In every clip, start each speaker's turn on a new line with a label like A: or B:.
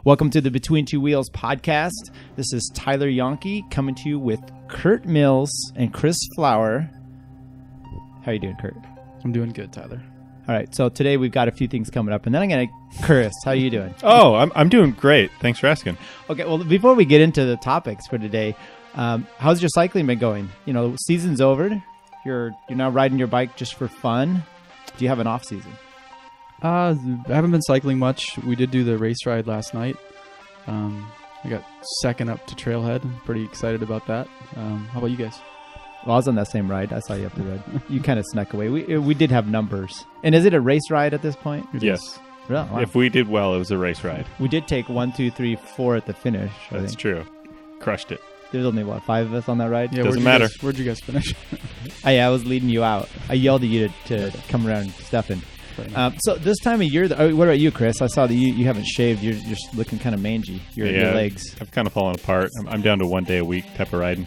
A: Welcome to the Between Two Wheels podcast. This is Tyler Janke coming to you with Curt Mills and Chris Flower. How you doing, Curt?
B: I'm doing good, Tyler.
A: All right, so today we've got a few things coming up, and then I'm going to... Chris, how you doing?
C: Oh, I'm doing great. Thanks for asking.
A: Okay, well, before we get into the topics for today, how's your cycling been going? You know, season's over. You're now riding your bike just for fun. Do you have an off season?
B: I haven't been cycling much. We did do the race ride last night. I got second up to Trailhead. I'm pretty excited about that. How about you guys?
A: Well, I was on that same ride. I saw you up the road. You kind of snuck away. We did have numbers. And is it a race ride at this point?
C: Yes.
A: Really? Wow.
C: If we did well, it was a race ride.
A: We did take 1, 2, 3, 4 at the finish.
C: That's true. Crushed it.
A: There's only, 5 of us on that ride?
B: Yeah,
C: Doesn't matter.
B: Where'd you guys finish?
A: I was leading you out. I yelled at you to come around Stefan. So this time of year, what about you, Chris? I saw that you haven't shaved. You're just looking kind of mangy. Your legs.
C: I've kind of fallen apart. I'm down to 1 day a week type of riding.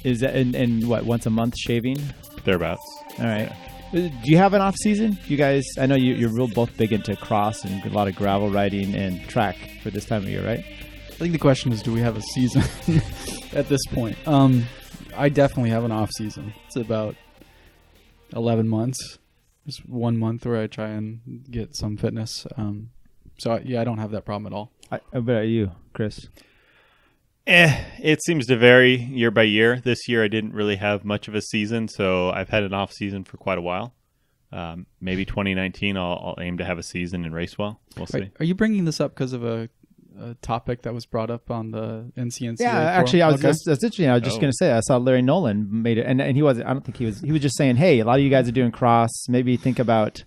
A: Is that and what, once a month shaving?
C: Thereabouts.
A: All right. Yeah. Do you have an off season? You guys, I know you're both big into cross and a lot of gravel riding and track for this time of year, right?
B: I think the question is, do we have a season at this point? I definitely have an off season. It's about 11 months. Just 1 month where I try and get some fitness. I don't have that problem at all.
A: How about you, Chris?
C: It seems to vary year by year. This year I didn't really have much of a season, so I've had an off season for quite a while. Maybe 2019 I'll aim to have a season and race well. We'll see.
B: Are you bringing this up because of a topic that was brought up on the NCNCA?
A: Yeah, actually, that's interesting. I was just going to say, I saw Larry Nolan made it, and he wasn't. I don't think he was just saying, hey, a lot of you guys are doing cross. Maybe think about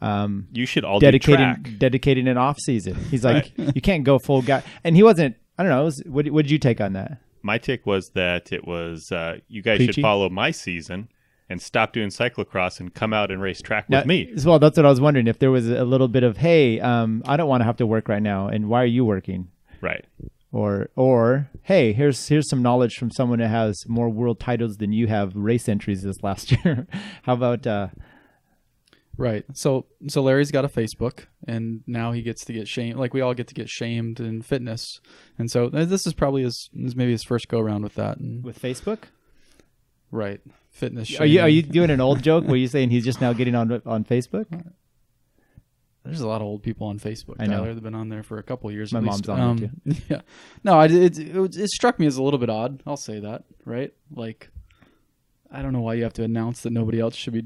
C: you should all
A: dedicating an off season. He's like, you can't go full guy, and he wasn't. I don't know. What did you take on that?
C: My take was that it was you guys should follow my season and stop doing cyclocross and come out and race track with me.
A: Well, that's what I was wondering. If there was a little bit of, hey, I don't want to have to work right now, and why are you working?
C: Right.
A: Or hey, here's some knowledge from someone that has more world titles than you have race entries this last year. How about?
B: Right. So Larry's got a Facebook, and now he gets to get shamed. Like we all get to get shamed in fitness, and so this is probably maybe his first go around with that.
A: With Facebook.
B: Right. Fitness shaming.
A: Are you doing an old joke where you're saying he's just now getting on Facebook?
B: There's a lot of old people on Facebook.
A: I know.
B: Tyler, they've been on there for a couple of years.
A: My mom's on there too.
B: Yeah. No, it struck me as a little bit odd. I'll say that. Right. Like, I don't know why you have to announce that nobody else should be.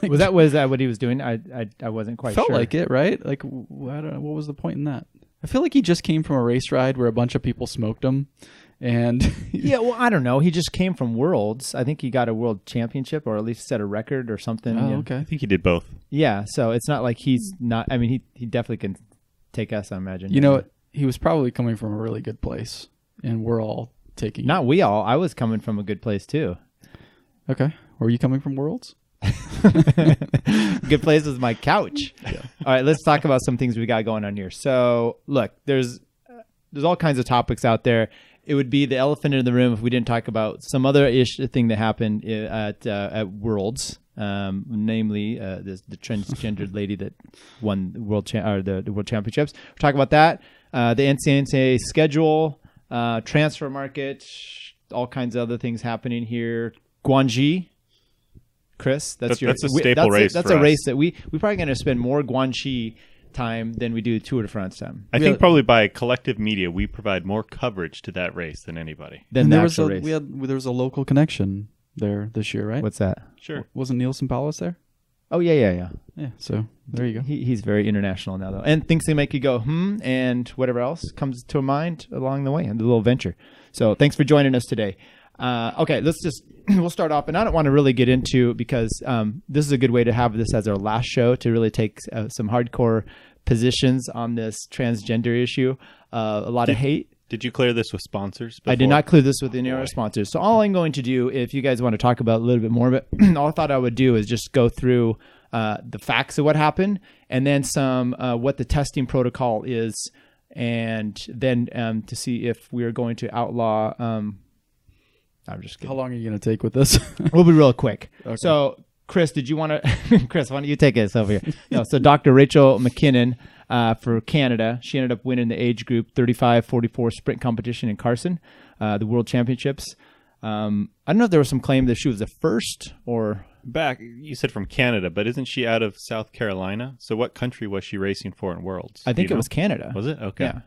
A: Was that what he was doing? I wasn't quite sure.
B: Felt like it, right? Like, I don't know, what was the point in that? I feel like he just came from a race ride where a bunch of people smoked him. And
A: yeah, well, I don't know. He just came from Worlds. I think he got a world championship or at least set a record or something.
B: Oh, okay.
C: I think he did both.
A: Yeah, so it's not like he's not. I mean, he definitely can take us, I imagine.
B: You know what? He was probably coming from a really good place, and we're all taking.
A: Not we all. I was coming from a good place too.
B: Okay, were you coming from Worlds?
A: Good place was my couch. Yeah. All right, let's talk about some things we got going on here. So, look, there's all kinds of topics out there. It would be the elephant in the room if we didn't talk about some other thing that happened at Worlds, namely the transgendered lady that won the world championships. We're talking about that, the NCNCA schedule, transfer market, all kinds of other things happening here. Guangxi. Chris, that's a staple race. That's a race that we're probably going to spend more Guangxi time than we do Tour de France time.
C: I think probably by collective media, we provide more coverage to that race than anybody.
B: There was a local connection there this year, right?
A: What's that?
C: Sure.
B: Wasn't Nielsen Paulus there?
A: Oh yeah.
B: Yeah. So there you go.
A: He's very international now, though, and things that make you go and whatever else comes to mind along the way in the little venture. So thanks for joining us today. Okay, we'll start off, and I don't want to really get into because this is a good way to have this as our last show to really take some hardcore positions on this transgender issue. A lot of hate.
C: Did you clear this with sponsors before?
A: I did not clear this with any of our sponsors. So all I'm going to do, if you guys want to talk about a little bit more of it, all I thought I would do is just go through the facts of what happened, and then some what the testing protocol is, and then to see if we are going to outlaw. I'm just kidding.
B: How long are you going to take with this?
A: We'll be real quick. Okay. So Chris, did you want to? Chris, why don't you take us over here? No, so Dr. Rachel McKinnon for Canada, she ended up winning the age group 35-44 sprint competition in Carson, the World Championships. I don't know if there was some claim that she was the first or
C: back. You said from Canada, but isn't she out of South Carolina? So what country was she racing for in Worlds?
A: I think it was Canada.
C: Was it? Okay.
A: Yeah.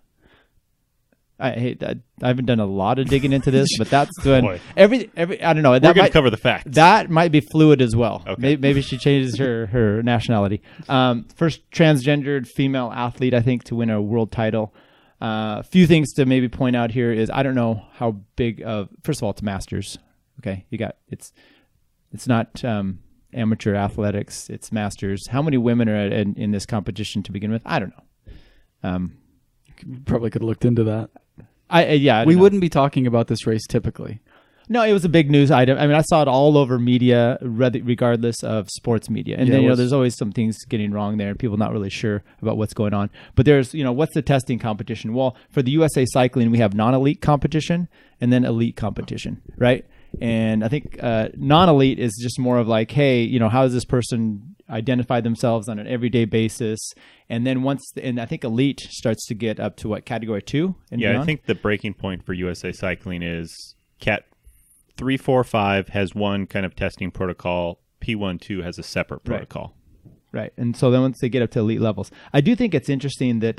A: I hate that. I haven't done a lot of digging into this, but that's good.
C: Boy.
A: Every I don't know.
C: We're going to cover the facts.
A: That might be fluid as well.
C: Okay.
A: Maybe she changes her nationality. First transgendered female athlete, I think, to win a world title. A few things to maybe point out here is I don't know how big of. First of all, it's Masters. Okay, it's not amateur athletics. It's Masters. How many women are in this competition to begin with? I don't know.
B: Probably could have looked into that.
A: We
B: wouldn't be talking about this race typically.
A: No, it was a big news item. I mean, I saw it all over media, regardless of sports media. And then, there's always some things getting wrong there and people not really sure about what's going on. But there's, what's the testing competition? Well, for the USA Cycling, we have non-elite competition and then elite competition, right? And I think non-elite is just more of like, hey, how does this person identify themselves on an everyday basis? And then and I think elite starts to get up to what, category 2? And beyond?
C: I think the breaking point for USA Cycling is Cat 3, 4, 5 has one kind of testing protocol. P1, 2 has a separate protocol.
A: Right. And so then once they get up to elite levels, I do think it's interesting that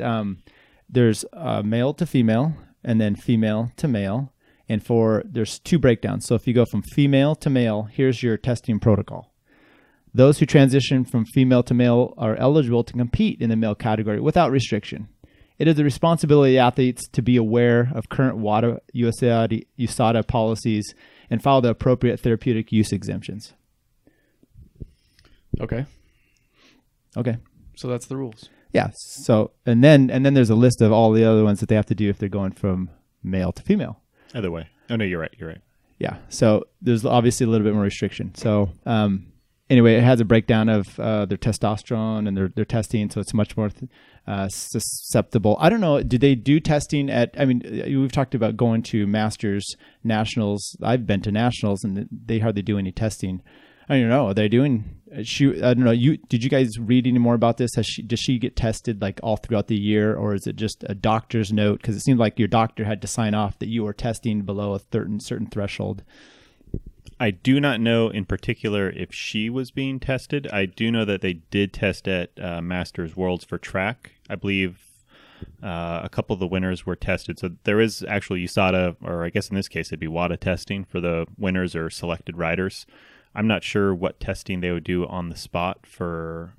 A: there's male to female and then female to male. And there's 2 breakdowns. So if you go from female to male, here's your testing protocol. Those who transition from female to male are eligible to compete in the male category without restriction. It is the responsibility of athletes to be aware of current WADA USADA policies and follow the appropriate therapeutic use exemptions.
B: Okay. So that's the rules.
A: Yeah. So and then there's a list of all the other ones that they have to do if they're going from male to female.
C: Either way. Oh no, you're right.
A: Yeah. So there's obviously a little bit more restriction. So anyway, it has a breakdown of their testosterone and their testing, so it's much more susceptible. I don't know. Do they do testing we've talked about going to Masters, Nationals. I've been to Nationals, and they hardly do any testing. I don't know. Are they doing? I don't know. Did you guys read any more about this? Does she get tested like all throughout the year, or is it just a doctor's note? Because it seemed like your doctor had to sign off that you were testing below a certain threshold.
C: I do not know in particular if she was being tested. I do know that they did test at Masters Worlds for track. I believe a couple of the winners were tested. So there is actually USADA, or I guess in this case it'd be WADA testing for the winners or selected riders. I'm not sure what testing they would do on the spot for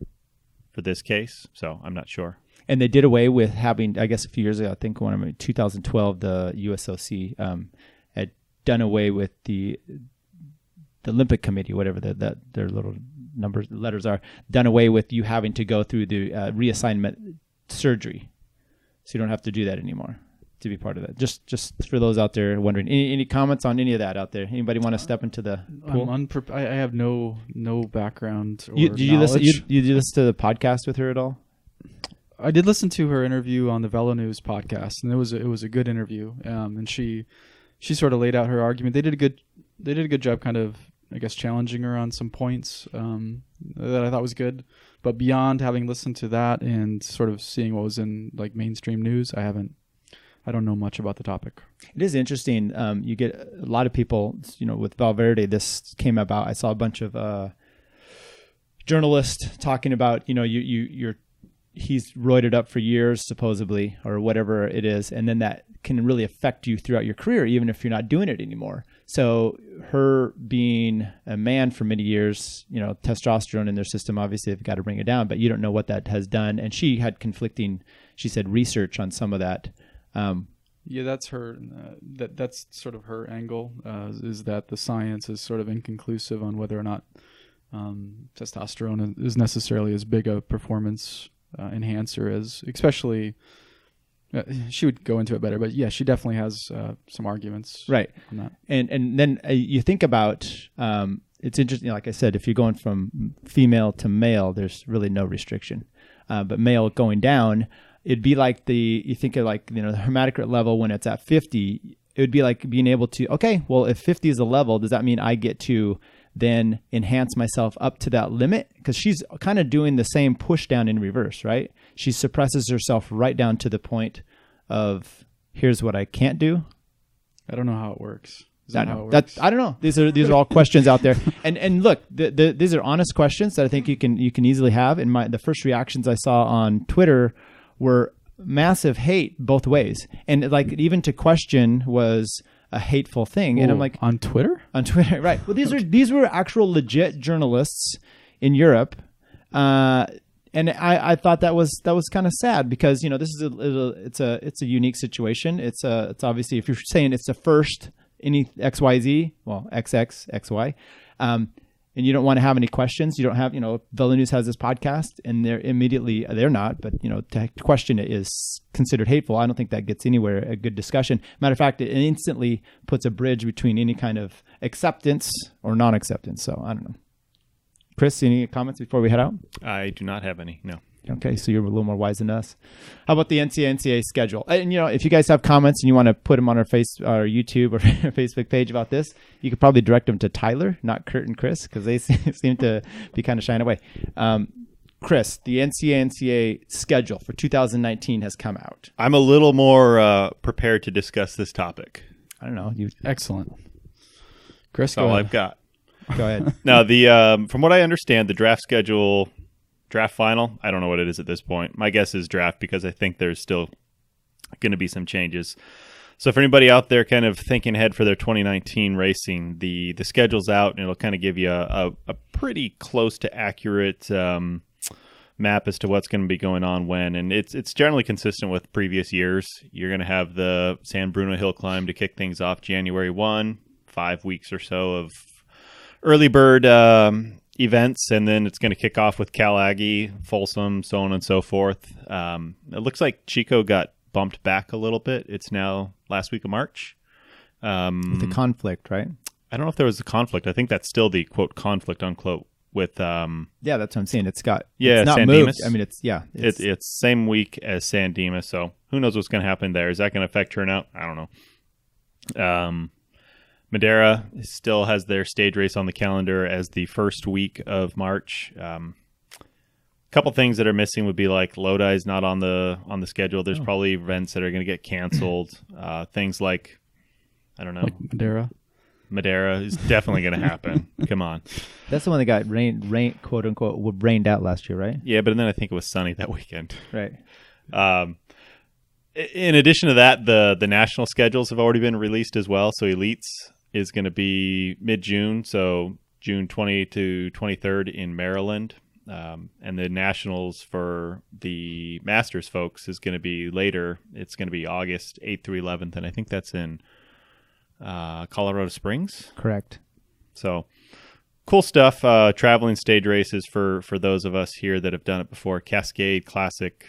C: this case, so I'm not sure.
A: And they did away with having, I guess a few years ago, I think 2012, the USOC had done away with the Olympic Committee, whatever their little letters are, done away with you having to go through the reassignment surgery. So you don't have to do that anymore to be part of that. Just for those out there wondering, any comments on any of that out there? Anybody want to step into the pool?
B: I have no background or
A: Did you
B: knowledge.
A: listen to the podcast with her at all?
B: I did listen to her interview on the Velo News podcast, and it was a good interview. And she sort of laid out her argument. They did a good job, kind of, I guess, challenging her on some points that I thought was good. But beyond having listened to that and sort of seeing what was in like mainstream news, I don't know much about the topic.
A: It is interesting. You get a lot of people, with Valverde, this came about. I saw a bunch of journalists talking about, he's roided up for years, supposedly, or whatever it is. And then that can really affect you throughout your career, even if you're not doing it anymore. So her being a man for many years, testosterone in their system, obviously they've got to bring it down, but you don't know what that has done. And she had conflicting, she said, research on some of that.
B: Yeah, that's her. That's sort of her angle. Is that the science is sort of inconclusive on whether or not testosterone is necessarily as big a performance enhancer as, especially. She would go into it better, but yeah, she definitely has some arguments,
A: right?
B: On that.
A: And then you think about it's interesting. Like I said, if you're going from female to male, there's really no restriction, but male going down. It'd be like you think of like, the hematocrit level when it's at 50, it would be like being able to, okay, well, if 50 is the level, does that mean I get to then enhance myself up to that limit, because she's kind of doing the same push down in reverse, right? She suppresses herself right down to the point of, here's what I can't do.
B: I don't know how it works.
A: I don't know. These are all questions out there. And look, these are honest questions that I think you can easily have. And the first reactions I saw on Twitter were massive hate both ways. And like, even to question was a hateful thing. And I'm like,
B: on Twitter?
A: On Twitter, right. Well, these were actual legit journalists in Europe. And I thought that was kind of sad, because, you know, this is it's a unique situation. It's obviously, if you're saying it's the first any XYZ, well, XX, XY, and you don't want to have any questions. You don't have, you know, Villeneuve has this podcast, and they're not, but, you know, to question it is considered hateful. I don't think that gets anywhere a good discussion. Matter of fact, it instantly puts a bridge between any kind of acceptance or non-acceptance. So I don't know. Chris, any comments before we head out?
C: I do not have any, no.
A: Okay, so you're a little more wise than us. How about the NCAA schedule? And, you know, if you guys have comments and you want to put them on our YouTube or Facebook page about this, you could probably direct them to Tyler, not Curt and Chris, because they seem to be kind of shying away. Chris, the NCAA schedule for 2019 has come out.
C: I'm a little more prepared to discuss this topic.
A: I don't know.
B: Excellent. Chris,
C: That's all I've got.
A: Go ahead.
C: Now, from what I understand, the draft schedule, draft final, I don't know what it is at this point. My guess is draft, because I think there's still going to be some changes. So for anybody out there kind of thinking ahead for their 2019 racing, the schedule's out, and it'll kind of give you a pretty close to accurate map as to what's going to be going on when. And it's generally consistent with previous years. You're going to have the San Bruno Hill Climb to kick things off January 1, 5 weeks or so of early bird events, and then it's going to kick off with Cal Aggie, Folsom, so on and so forth. It looks like Chico got bumped back a little bit. It's now last week of March.
A: With the conflict, right?
C: I don't know if there was a conflict. I think that's still the quote conflict unquote with
A: yeah, that's what I'm saying. It's not
C: San
A: moved.
C: Dimas.
A: I mean, it's
C: same week as San Dimas, so who knows what's going to happen there. Is that going to affect turnout? I don't know. Madera still has their stage race on the calendar as the first week of March. A couple things that are missing would be like Lodi's not on the schedule. There's probably events that are going to get canceled. Things like, I don't know,
B: like
C: Madera is definitely going to happen. Come on.
A: That's the one that got rain quote unquote rained out last year, right?
C: Yeah, but then I think it was sunny that weekend.
A: Right.
C: In addition to that, the national schedules have already been released as well. So Elites is going to be mid-June, so June 20 to 23rd in Maryland. And the nationals for the Masters folks is going to be later. It's going to be August 8th through 11th, and I think that's in Colorado Springs.
A: Correct.
C: So cool stuff. Traveling stage races for those of us here that have done it before. Cascade Classic,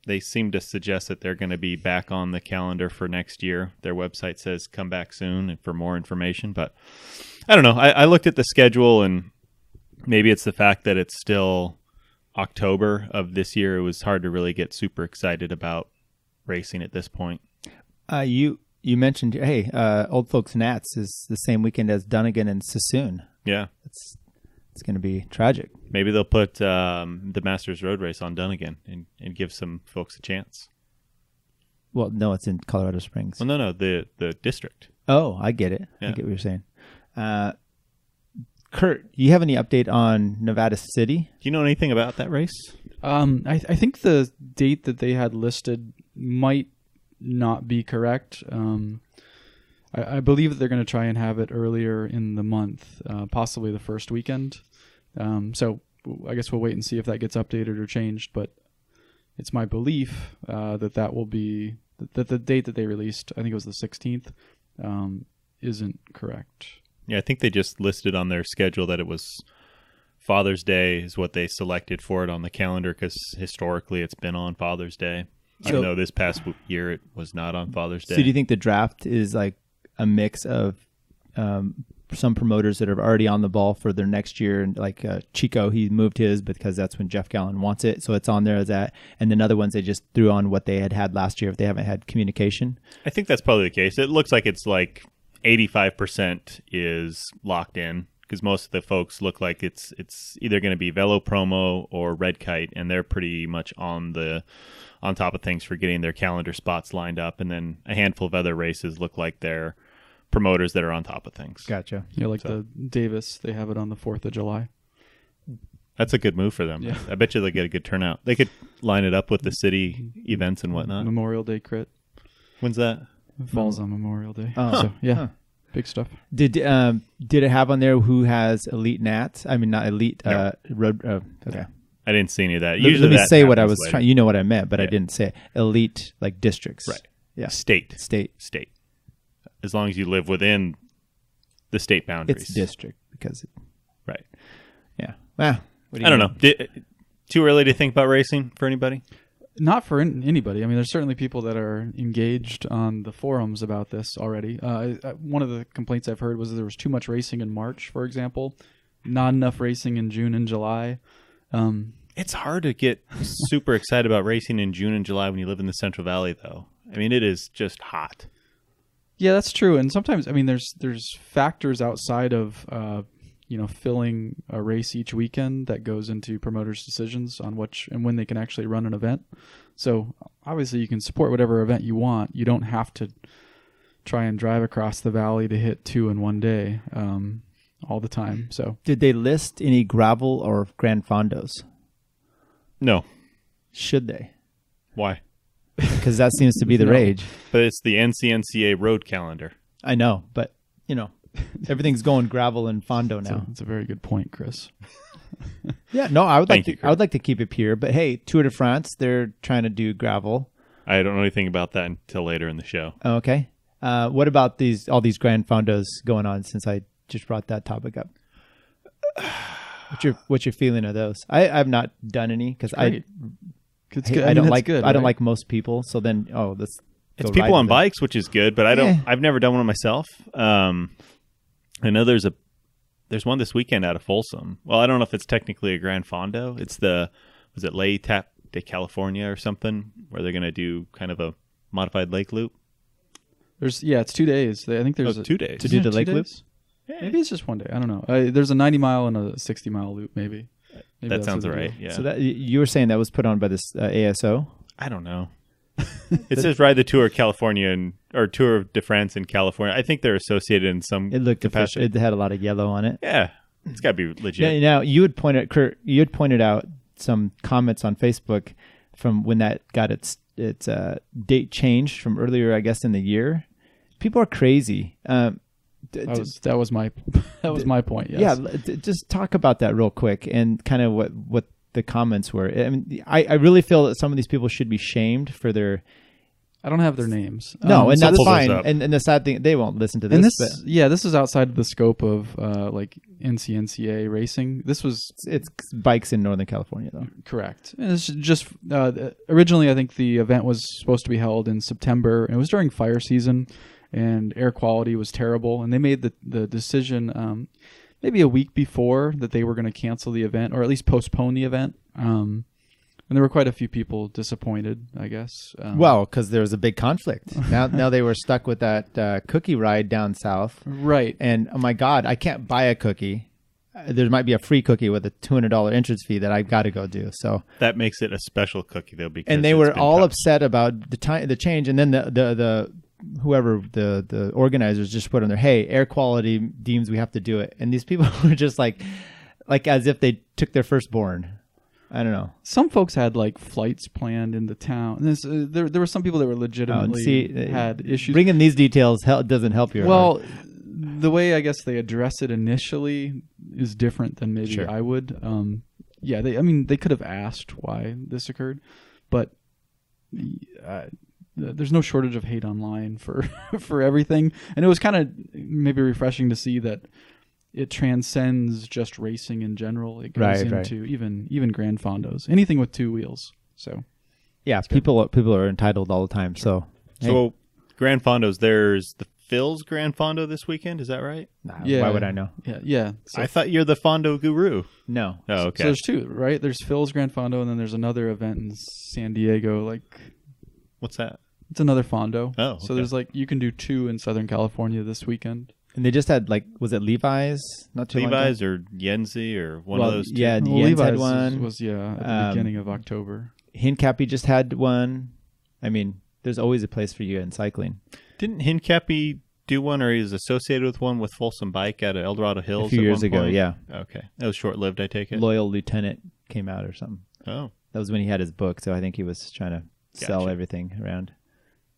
C: they seem to suggest that they're going to be back on the calendar for next year. Their website says come back soon for more information. But I don't know. I looked at the schedule, and maybe it's the fact that it's still October of this year. It was hard to really get super excited about racing at this point.
A: You mentioned, hey, Old Folks Nats is the same weekend as Dunnigan and Sassoon.
C: Yeah.
A: It's going to be tragic.
C: Maybe they'll put the Masters Road Race on Dunnigan and give some folks a chance.
A: Well, no, it's in Colorado Springs.
C: Well, no, the district.
A: Oh, I get it.
C: Yeah.
A: I get what you're saying. Curt, do you have any update on Nevada City?
C: Do you know anything about that race?
B: I think the date that they had listed might not be correct. I believe that they're going to try and have it earlier in the month, possibly the first weekend. So I guess we'll wait and see if that gets updated or changed. But it's my belief that will be that the date that they released, I think it was the 16th, isn't correct.
C: Yeah, I think they just listed on their schedule that it was Father's Day is what they selected for it on the calendar, because historically it's been on Father's Day. Even though this past year it was not on Father's Day.
A: So do you think the draft is like a mix of some promoters that are already on the ball for their next year, and like Chico, he moved his because that's when Jeff Gallen wants it, so it's on there as that, and then other ones they just threw on what they had last year if they haven't had communication?
C: I think that's probably the case. It looks like it's like 85% is locked in because most of the folks look like it's either going to be Velo Promo or Red Kite, and they're pretty much on top of things for getting their calendar spots lined up. And then a handful of other races look like they're promoters that are on top of things.
A: Gotcha.
B: Yeah, like the Davis, they have it on the 4th of July.
C: That's a good move for them.
B: Yeah.
C: I bet you they'll get a good turnout. They could line it up with the city events and whatnot.
B: Memorial Day crit.
C: When's that?
B: It falls on Memorial Day.
A: Oh.
B: So, yeah, big stuff.
A: Did it have on there who has elite nats? I mean, not elite
C: No.
A: road. Okay.
C: I didn't see any of that.
A: Let
C: Usually
A: me
C: that
A: say what I
C: happens
A: was
C: later.
A: trying. You know what I meant, but I
C: Yeah.
A: didn't say it. Elite, like districts.
C: Right.
A: Yeah.
C: State. As long as you live within the state boundaries.
A: It's district because.
C: Right.
A: Yeah. Well,
C: I don't know. Too early to think about racing for anybody?
B: Not for anybody. I mean, there's certainly people that are engaged on the forums about this already. One of the complaints I've heard was that there was too much racing in March, for example. Not enough racing in June and July.
C: It's hard to get super excited about racing in June and July when you live in the Central Valley, though. I mean, it is just hot.
B: Yeah, that's true. And sometimes, I mean, there's factors outside of filling a race each weekend that goes into promoters' decisions on which and when they can actually run an event. So obviously, you can support whatever event you want. You don't have to try and drive across the valley to hit 2 in one day all the time. So
A: did they list any gravel or Grand Fondos?
C: No.
A: Should they?
C: Why?
A: Because that seems to be the
B: No.
A: rage.
C: But it's the NCNCA road calendar.
A: I know, but everything's going gravel and Fondo now.
B: that's a very good point, Chris.
A: Yeah, no, I would
C: Thank
A: like
C: you,
A: to.
C: Curt.
A: I would like to keep it pure, but hey, Tour de France, they're trying to do gravel.
C: I don't know anything about that until later in the show.
A: Oh, okay. What about all these Grand Fondos going on? Since I just brought that topic up, what's your feeling of those? I've not done any because
B: Great. It's good.
A: I don't
B: that's
A: like
B: good,
A: I don't
B: right?
A: like most people. So then let's.
C: It's
A: go
C: people
A: ride
C: on
A: with them.
C: bikes, which is good, but I've never done one myself. I know there's one this weekend out of Folsom. Well, I don't know if it's technically a Grand Fondo. It's was it Lake Tap de California or something, where they're going to do kind of a modified lake loop?
B: It's 2 days. I think there's
C: 2 days.
A: To do the
B: 2
A: lake
B: days?
A: loop?
B: Maybe it's just one day. I don't know. There's a 90-mile and a 60-mile loop, maybe. Maybe
C: That
B: that's
C: sounds
B: what they
C: right.
B: do.
C: Yeah.
A: So that you were saying that was put on by this ASO?
C: I don't know. It says ride the Tour of California or Tour de France in California. I think they're associated in some
A: It looked
C: capacity.
A: official. It had a lot of yellow on it.
C: Yeah, it's got to be legit.
A: Now you had Kurt, you had pointed out some comments on Facebook from when that got its date changed from earlier, I guess, in the year. People are crazy.
B: That was my point. Yes.
A: Yeah, just talk about that real quick and kind of what the comments were. I mean, I really feel that some of these people should be shamed for their.
B: I don't have their names.
A: No, and
C: so
A: that's
C: pull those
A: fine.
C: up.
A: And the sad thing, they won't listen to this.
B: And
A: but
B: this is outside of the scope of like NCNCA racing. This was
A: it's bikes in Northern California, though.
B: correct. And it's just originally, I think the event was supposed to be held in September, and it was during fire season, and air quality was terrible. And they made the decision maybe a week before that they were going to cancel the event, or at least postpone the event. And there were quite a few people disappointed, I guess.
A: Well, because there was a big conflict. Now they were stuck with that cookie ride down south.
B: Right.
A: And, oh, my God, I can't buy a cookie. There might be a free cookie with a $200 entrance fee that I've got to go do. So
C: That makes it a special cookie, though. Because
A: and they
C: it's
A: were
C: been
A: all
C: tough.
A: upset about the change. And then the whoever the organizers just put on there, hey, air quality deems we have to do it. And these people were just like as if they took their firstborn. I don't know.
B: Some folks had like flights planned into town. There were some people that were legitimately had issues.
A: Bringing these details doesn't help you.
B: Well, the way I guess they address it initially is different than maybe
A: Sure.
B: I would. They could have asked why this occurred, but there's no shortage of hate online for for everything, and it was kind of maybe refreshing to see that it transcends just racing in general. It goes into even Grand Fondos, anything with two wheels. So
A: yeah, people are entitled all the time. So
C: So Grand Fondos, there's the Phil's Grand Fondo this weekend. Is that right?
B: yeah,
A: why would I know?
B: Yeah. So,
C: I thought you're the Fondo guru.
A: No.
C: Oh, okay.
B: so there's two, right? There's Phil's Grand Fondo, and then there's another event in San Diego. Like
C: What's that?
B: it's another Fondo.
C: Oh,
B: So
C: okay.
B: there's you can do two in Southern California this weekend.
A: And they just had was it Levi's? Not too long ago?
C: Levi's or Yenzi or one of those two.
A: Yeah,
B: Well,
A: Jens
B: Levi's
A: had one.
B: was at the beginning of October.
A: Hincapie just had one. I mean, there's always a place for you in cycling.
C: Didn't Hincapie do one, or he was associated with one with Folsom Bike out of El Dorado Hills
A: A few
C: at
A: years
C: one
A: ago,
C: point?
A: yeah.
C: Okay. That was short-lived, I take it.
A: Loyal Lieutenant came out or something.
C: Oh.
A: That was when he had his book, so I think he was trying to sell
C: Gotcha.
A: everything around.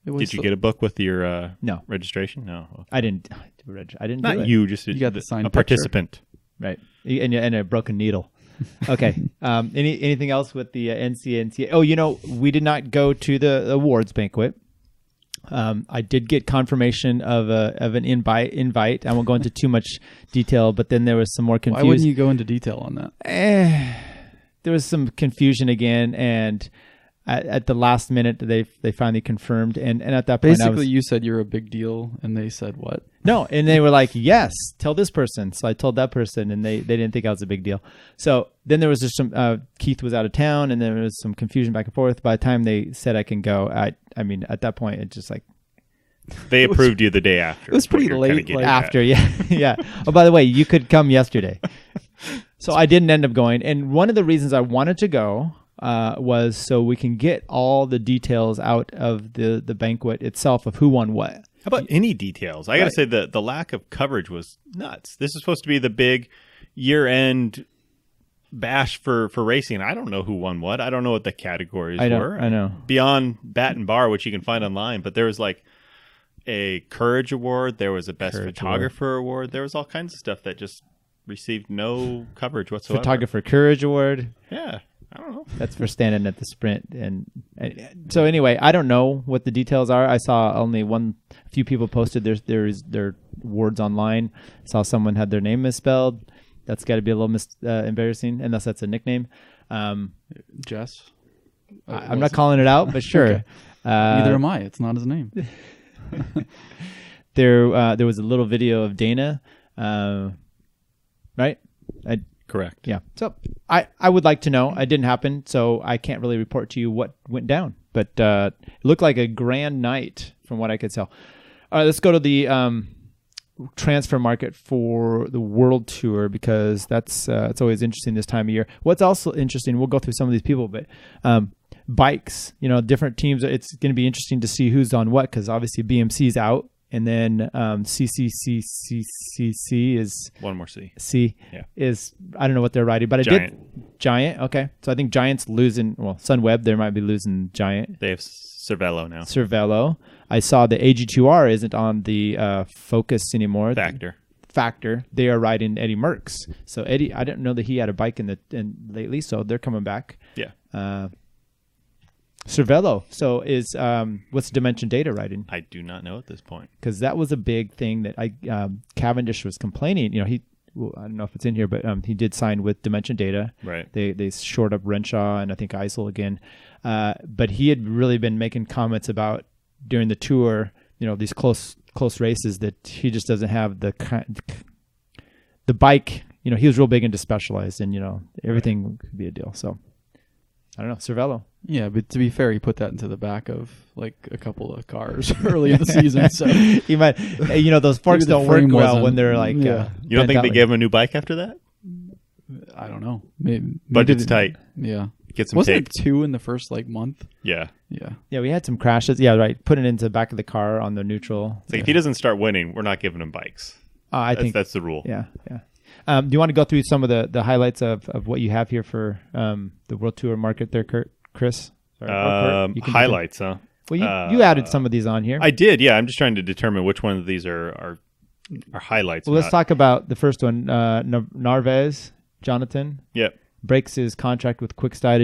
C: Did you get a book with your
A: No.
C: registration? No.
A: I didn't. I didn't.
C: Not
A: do it.
C: you, just
B: You got the signed
C: a
B: picture.
C: participant.
A: Right, and a broken needle. Okay. Anything else with the NCNCA? Oh, we did not go to the awards banquet. I did get confirmation of an invite. I won't go into too much detail, but then there was some more
B: Why
A: confusion.
B: wouldn't you go into detail on that?
A: There was some confusion again, and at the last minute they finally confirmed. And at that point,
B: Basically, you said you're a big deal, and they said what?
A: no, and they were like, yes, tell this person. So I told that person, and they didn't think I was a big deal. So then there was just some, Keith was out of town, and there was some confusion back and forth. By the time they said I can go, I mean, at that point, it's just like,
C: They approved you the day after.
B: it was
C: is what
B: pretty
C: you're
B: late,
C: kinda getting
B: like,
C: at.
A: after, yeah, yeah. Oh, by the way, you could come yesterday. So I didn't end up going. And one of the reasons I wanted to go was so we can get all the details out of the banquet itself of who won what.
C: How about any details? I got to
A: Right.
C: say the lack of coverage was nuts. This is supposed to be the big year-end bash for racing. I don't know who won what. I don't know what the categories were.
A: I know.
C: Beyond bat and bar, which you can find online, but there was a Courage Award. There was a Best
A: Courage
C: Photographer Award. There was all kinds of stuff that just received no coverage whatsoever.
A: Photographer Courage Award.
C: Yeah. I don't know.
A: That's for standing at the sprint. And so anyway, I don't know what the details are. I saw only a few people posted their awards online. Saw someone had their name misspelled. That's got to be a little embarrassing, unless that's a nickname.
B: Jess?
A: I'm not calling it out, but sure.
B: Okay. Neither am I. It's not his name.
A: There was a little video of Dana, right?
C: Correct.
A: Yeah. So I would like to know. It didn't happen, so I can't really report to you what went down. But it looked like a grand night from what I could tell. All right, let's go to the transfer market for the World Tour, because that's it's always interesting this time of year. What's also interesting, we'll go through some of these people, but bikes, different teams. It's going to be interesting to see who's on what, because obviously BMC's out. And then CCCCC is
C: One more C. Yeah.
A: is I don't know what they're riding, but Giant. Okay, so I think Giant's losing. Well, Sunweb they might be losing Giant.
C: They have Cervelo now.
A: Cervelo. I saw the AG2R isn't on the Focus anymore. Factor. They are riding Eddie Merckx. So Eddie, I didn't know that he had a bike in lately, so they're coming back.
C: Yeah.
A: Cervelo. So is what's Dimension Data riding?
C: I do not know at this point.
A: Because that was a big thing that Cavendish was complaining. I don't know if it's in here, but he did sign with Dimension Data.
C: Right.
A: They shored up Renshaw and I think Eisel again. But he had really been making comments about during the tour, these close races, that he just doesn't have the bike. He was real big into Specialized, and everything could be a deal. So I don't know, Cervelo.
B: Yeah, but to be fair, he put that into the back of a couple of cars early in the season. So
A: he might, those forks don't work well when they're like.
B: Yeah.
C: You don't think they gave him a new bike after that?
B: I don't know. Maybe
C: Budget's tight.
B: Yeah.
C: Get some
B: Wasn't
C: tape.
B: it 2 in the first month?
C: Yeah.
A: Yeah, we had some crashes. Yeah, right. Put it into the back of the car on the neutral.
C: It's like if he doesn't start winning, we're not giving him bikes.
A: I think
C: that's the rule.
A: Yeah. Do you want to go through some of the highlights of what you have here for the World Tour market there, Chris?
C: Kurt? Highlights, huh?
A: Well, you added some of these on here.
C: I did, yeah. I'm just trying to determine which one of these are highlights.
A: Well, let's talk about the first one. Narvaez, Jonathan.
C: Yep.
A: Breaks his contract with Quick Step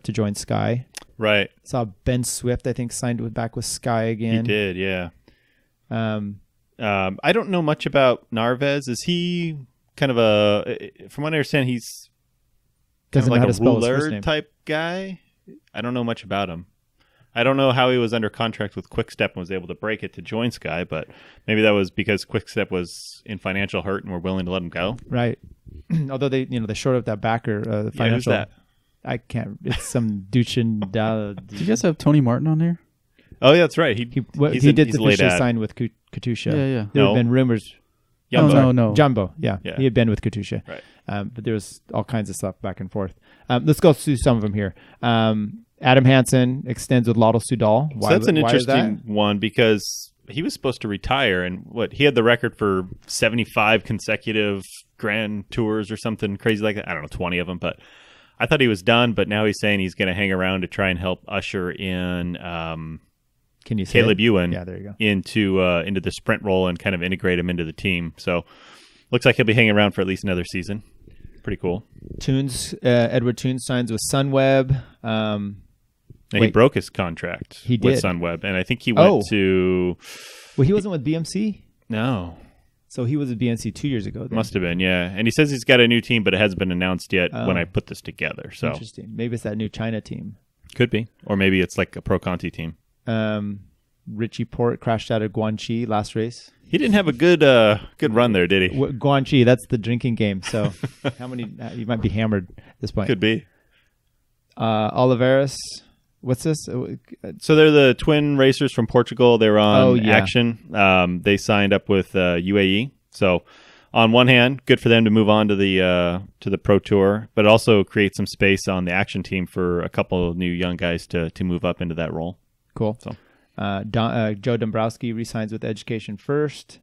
A: to join Sky.
C: Right.
A: Saw Ben Swift, I think, signed back with Sky again.
C: He did, yeah. I don't know much about Narvaez. Is he kind of from what I understand, he's kind of like a ruler type guy? I don't know much about him. I don't know how he was under contract with Quick Step and was able to break it to join Sky, but maybe that was because Quick Step was in financial hurt and were willing to let him go.
A: Right. Although they short up that backer, the financial.
C: Yeah, who's that?
A: I can't. It's some Duchin.
B: Do you guys have Tony Martin on here?
C: Oh, yeah, that's right.
A: He did officially sign with Katusha.
B: Yeah.
A: There have been rumors.
B: No.
A: Jumbo. Yeah. He had been with Katusha.
C: Right.
A: But there was all kinds of stuff back and forth. Let's go through some of them here. Adam Hansen extends with Lotto Soudal.
C: So that's an interesting one because he was supposed to retire, and he had the record for 75 consecutive Grand Tours or something crazy like that. I don't know, 20 of them, but I thought he was done. But now he's saying he's going to hang around to try and help usher in
A: Can you say
C: Caleb Ewan
A: there you go.
C: into the sprint role and kind of integrate him into the team. So looks like he'll be hanging around for at least another season. Pretty cool.
A: Edward Tunes signs with Sunweb.
C: He broke his contract with Sunweb, and I think he went to...
A: Well, he wasn't with BMC?
C: No.
A: So he was with BMC 2 years ago. Then.
C: Must have been, yeah. And he says he's got a new team, but it hasn't been announced yet when I put this together. So
A: interesting. Maybe it's that new China team.
C: Could be. Or maybe it's like a Pro Conti team.
A: Richie Porte crashed out of Guangxi last race.
C: He didn't have a good run there, did he?
A: Guangxi, that's the drinking game. So how many? You might be hammered at this point.
C: Could be.
A: Oliveras, what's this?
C: So they're the twin racers from Portugal. They're on Action. They signed up with UAE. So on one hand, good for them to move on to the Pro Tour, but also create some space on the Action team for a couple of new young guys to move up into that role.
A: Cool.
C: So.
A: Joe Dombrowski resigns with Education First.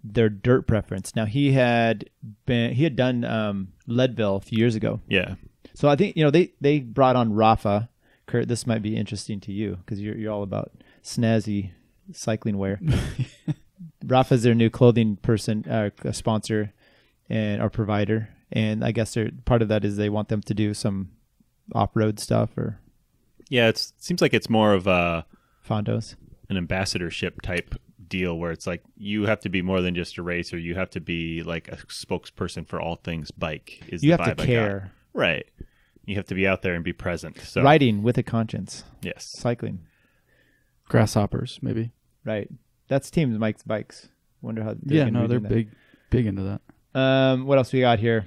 A: Their dirt preference. Now he had done Leadville a few years ago.
C: Yeah.
A: So I think they brought on Rafa. Curt, this might be interesting to you because you're all about snazzy cycling wear. Rafa's their new clothing person, sponsor, and our provider. And I guess part of that is they want them to do some off-road stuff or.
C: Yeah, it seems like it's more of a.
A: Fondos.
C: An ambassadorship type deal where it's like you have to be more than just a racer. You have to be like a spokesperson for all things bike.
A: You have to care.
C: Right. You have to be out there and be present. So
A: riding with a conscience.
C: Yes.
A: Cycling.
B: Grasshoppers, maybe.
A: Right. That's Team Mike's Bikes. Wonder how
B: they're big into that.
A: What else we got here?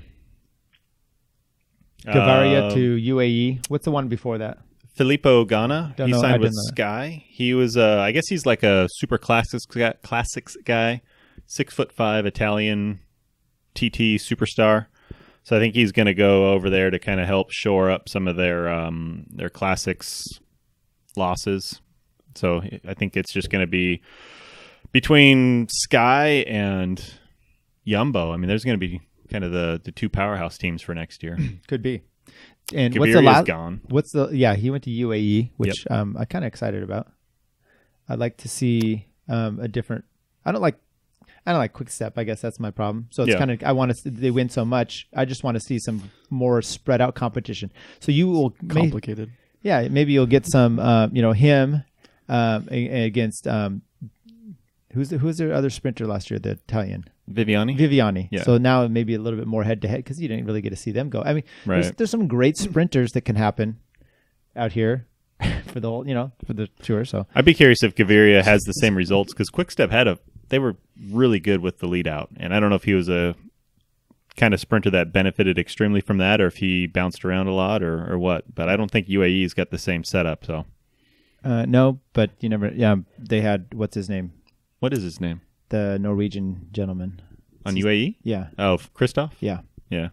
A: Gaviria to UAE. What's the one before that?
C: Filippo Ganna. He signed with Sky. He was, I guess he's like a super classics guy, 6'5" Italian TT superstar. So I think he's going to go over there to kind of help shore up some of their classics losses. So I think it's just going to be between Sky and Jumbo. I mean, there's going to be kind of the two powerhouse teams for next year.
A: Could be. And
C: Gaviria's gone.
A: He went to UAE, which I'm kind of excited about. I'd like to see a different. I don't like Quick Step. I guess that's my problem. So it's kind of they win so much. I just want to see some more spread out competition. So you will
B: complicated.
A: Maybe you'll get some him against who's their other sprinter last year, the Italian. Viviani.
C: Yeah.
A: So now maybe a little bit more head to head because you didn't really get to see them go. I mean, there's some great sprinters that can happen out here for the whole, for the tour. So
C: I'd be curious if Gaviria has the same results because Quickstep they were really good with the lead out, and I don't know if he was a kind of sprinter that benefited extremely from that, or if he bounced around a lot, or what. But I don't think UAE's got the same setup. So
A: no, but you never. Yeah, they had what's his name?
C: What is his name?
A: The Norwegian gentleman.
C: On UAE?
A: Yeah.
C: Oh, Christoph?
A: Yeah.
C: Yeah.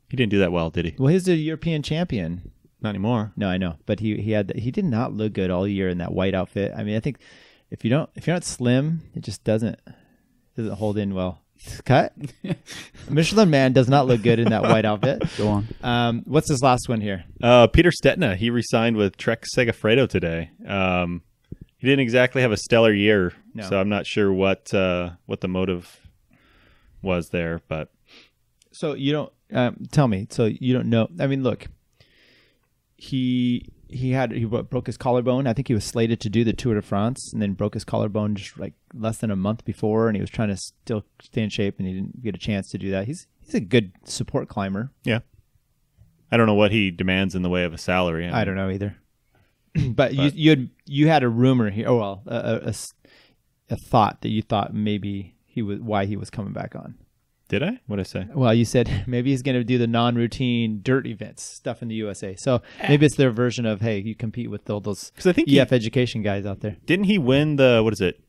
C: He didn't do that well, did he?
A: Well, he's the European champion.
C: Not anymore.
A: No, I know. But he did not look good all year in that white outfit. I mean, I think if you're not slim, it just doesn't hold in well. Cut. Michelin Man does not look good in that white outfit.
B: Go on.
A: What's this last one here?
C: Peter Stetina. He re-signed with Trek Segafredo today. He didn't exactly have a stellar year, so I'm not sure what the motive was there. But
A: so you don't tell me. So you don't know. I mean, look, he broke his collarbone. I think he was slated to do the Tour de France, and then broke his collarbone just like less than a month before, and he was trying to still stay in shape, and he didn't get a chance to do that. He's a good support climber.
C: Yeah, I don't know what he demands in the way of a salary.
A: I don't know either. But you had a rumor here. Oh well, a thought that you thought maybe why he was coming back on.
C: Did I? What did I say?
A: Well, you said maybe he's going to do the non-routine dirt events, stuff in the USA. So maybe it's their version of, hey, you compete with all those
C: Because I think
A: EF education guys out there.
C: didn't he win the, what is it?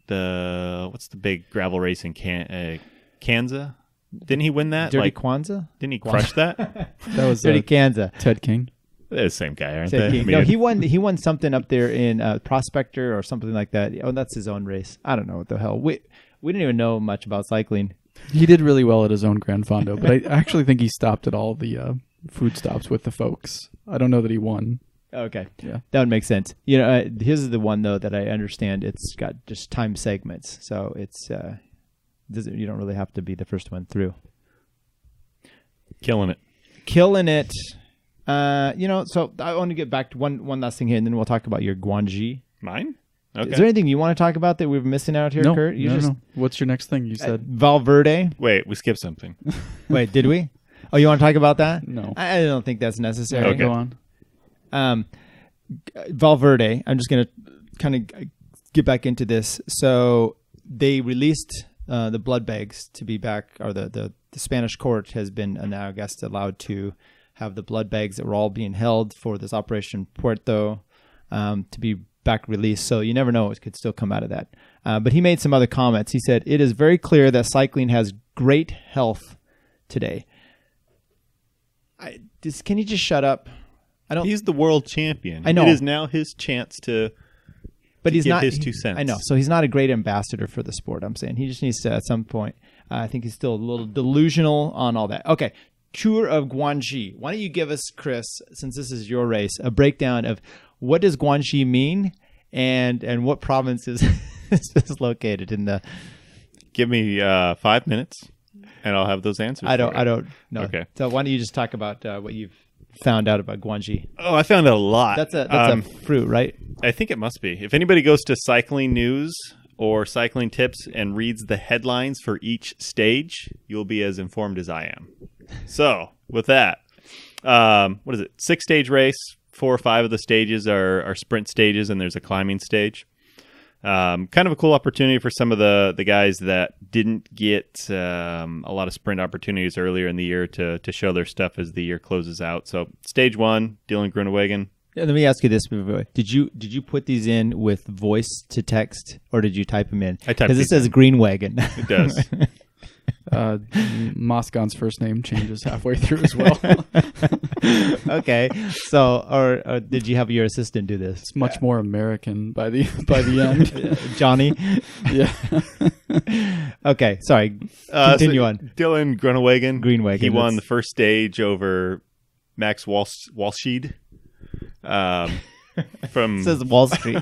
C: What's the big gravel race in Kansas? Didn't he win that?
A: Dirty Kwanzaa?
C: Didn't he crush that?
B: That was
A: Dirty Kansas.
B: Ted King.
C: They're the same guy, aren't
A: Ted
C: they?
A: King. No, he won something up there in Prospector or something like that. Oh, that's his own race. I don't know what the hell. We didn't even know much about cycling.
B: He did really well at his own Gran Fondo, but I actually think he stopped at all the food stops with the folks. I don't know that he won.
A: Okay.
B: Yeah.
A: That would make sense. You know, his is the one, though, that I understand it's got just time segments. So it's you don't really have to be the first one through.
C: Killing it.
A: So I want to get back to one last thing here, and then we'll talk about your Guangxi.
C: Mine? Okay.
A: Is there anything you want to talk about that we're missing out here,
B: No,
A: Curt?
B: no. What's your next thing? You said
A: Valverde.
C: Wait, we skipped something.
A: Wait, did we? Oh, you want to talk about that?
B: no.
A: I don't think that's necessary.
C: Okay.
B: Go on.
A: Valverde. I'm just going to kind of get back into this. So they released the blood bags to be back, or the Spanish court has been now, I guess, allowed to have the blood bags that were all being held for this Operation Puerto to be back released. So you never know what could still come out of that. But he made some other comments. He said, "It is very clear that cycling has great health today." Can you just shut up?
C: He's the world champion.
A: I know.
C: It is now his chance to
A: But he's
C: give
A: not
C: his 2 cents.
A: I know. So he's not a great ambassador for the sport, I'm saying. He just needs to, at some point, I think he's still a little delusional on all that. Okay. Tour of Guangxi. Why don't you give us, Chris, since this is your race, a breakdown of what does Guangxi mean and what province is is located in the...
C: Give me 5 minutes, and I'll have those answers.
A: I don't know.
C: Okay.
A: So why don't you just talk about what you've found out about Guangxi?
C: Oh, I found out a lot.
A: That's a fruit, right?
C: I think it must be. If anybody goes to CyclingNews or Cycling Tips and reads the headlines for each stage, you'll be as informed as I am. So, with that, what is it? 6-stage race. 4 or 5 of the stages are sprint stages, and there's a climbing stage. Kind of a cool opportunity for some of the guys that didn't get a lot of sprint opportunities earlier in the year to show their stuff as the year closes out. So, stage 1, Dylan Groenewegen.
A: Yeah, let me ask you this: did you put these in with voice to text, or did you type them in?
C: I typed
A: because it says Greenwagon.
C: It does.
B: Moscon's first name changes halfway through as well.
A: Okay, so or did you have your assistant do this?
B: It's much more American by the end.
A: Johnny.
B: Yeah.
A: Okay, sorry. Continue on.
C: Dylan Groenewegen.
A: Greenwagon.
C: He won the first stage over Max Walscheid. From
A: It says Wall Street.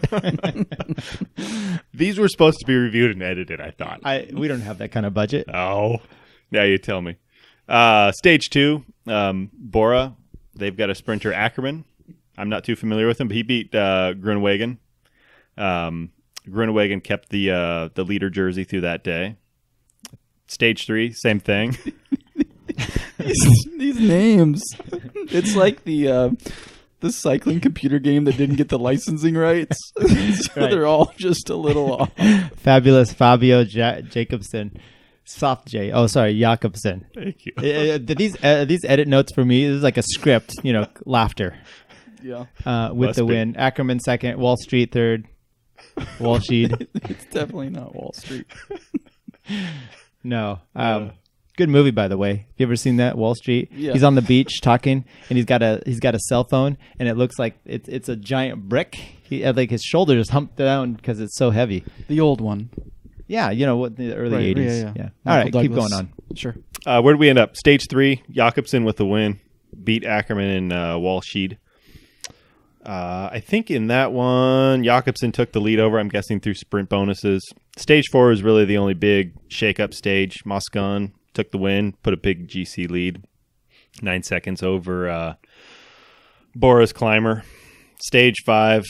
C: These were supposed to be reviewed and edited, I thought.
A: We don't have that kind of budget.
C: Oh, now you tell me. Stage 2, Bora. They've got a sprinter, Ackerman. I'm not too familiar with him, but he beat Groenewegen. Groenewegen kept the leader jersey through that day. Stage 3, same thing.
B: These names. It's like the cycling computer game that didn't get the licensing rights. So
A: Right.
B: They're all just a little off.
A: Fabulous Fabio Jacobson. Soft J. Oh, sorry, Jakobsen.
C: Thank you.
A: These edit notes for me, this is like a script, laughter.
B: Yeah.
A: With
C: Must
A: the
C: be.
A: win. Ackerman second, Wall Street third, Walscheid.
B: It's definitely not Wall Street.
A: No. Good movie, by the way. Have you ever seen that, Wall Street?
B: Yeah.
A: He's on the beach talking, and he's got a cell phone, and it looks like it's a giant brick. Like his shoulder is humped down because it's so heavy.
B: The old one.
A: Yeah, what the early
B: Right,
A: 80s.
B: yeah.
A: All right,
B: Michael
A: keep
B: Douglas.
A: going on.
B: Sure.
C: Where did we end up? Stage 3, Jakobsen with the win. Beat Ackerman and Walscheid. I think in that one, Jakobsen took the lead over, I'm guessing, through sprint bonuses. Stage 4 is really the only big shake-up stage. Moscon took the win, put a big GC lead, 9 seconds over Bora's climber. Stage 5,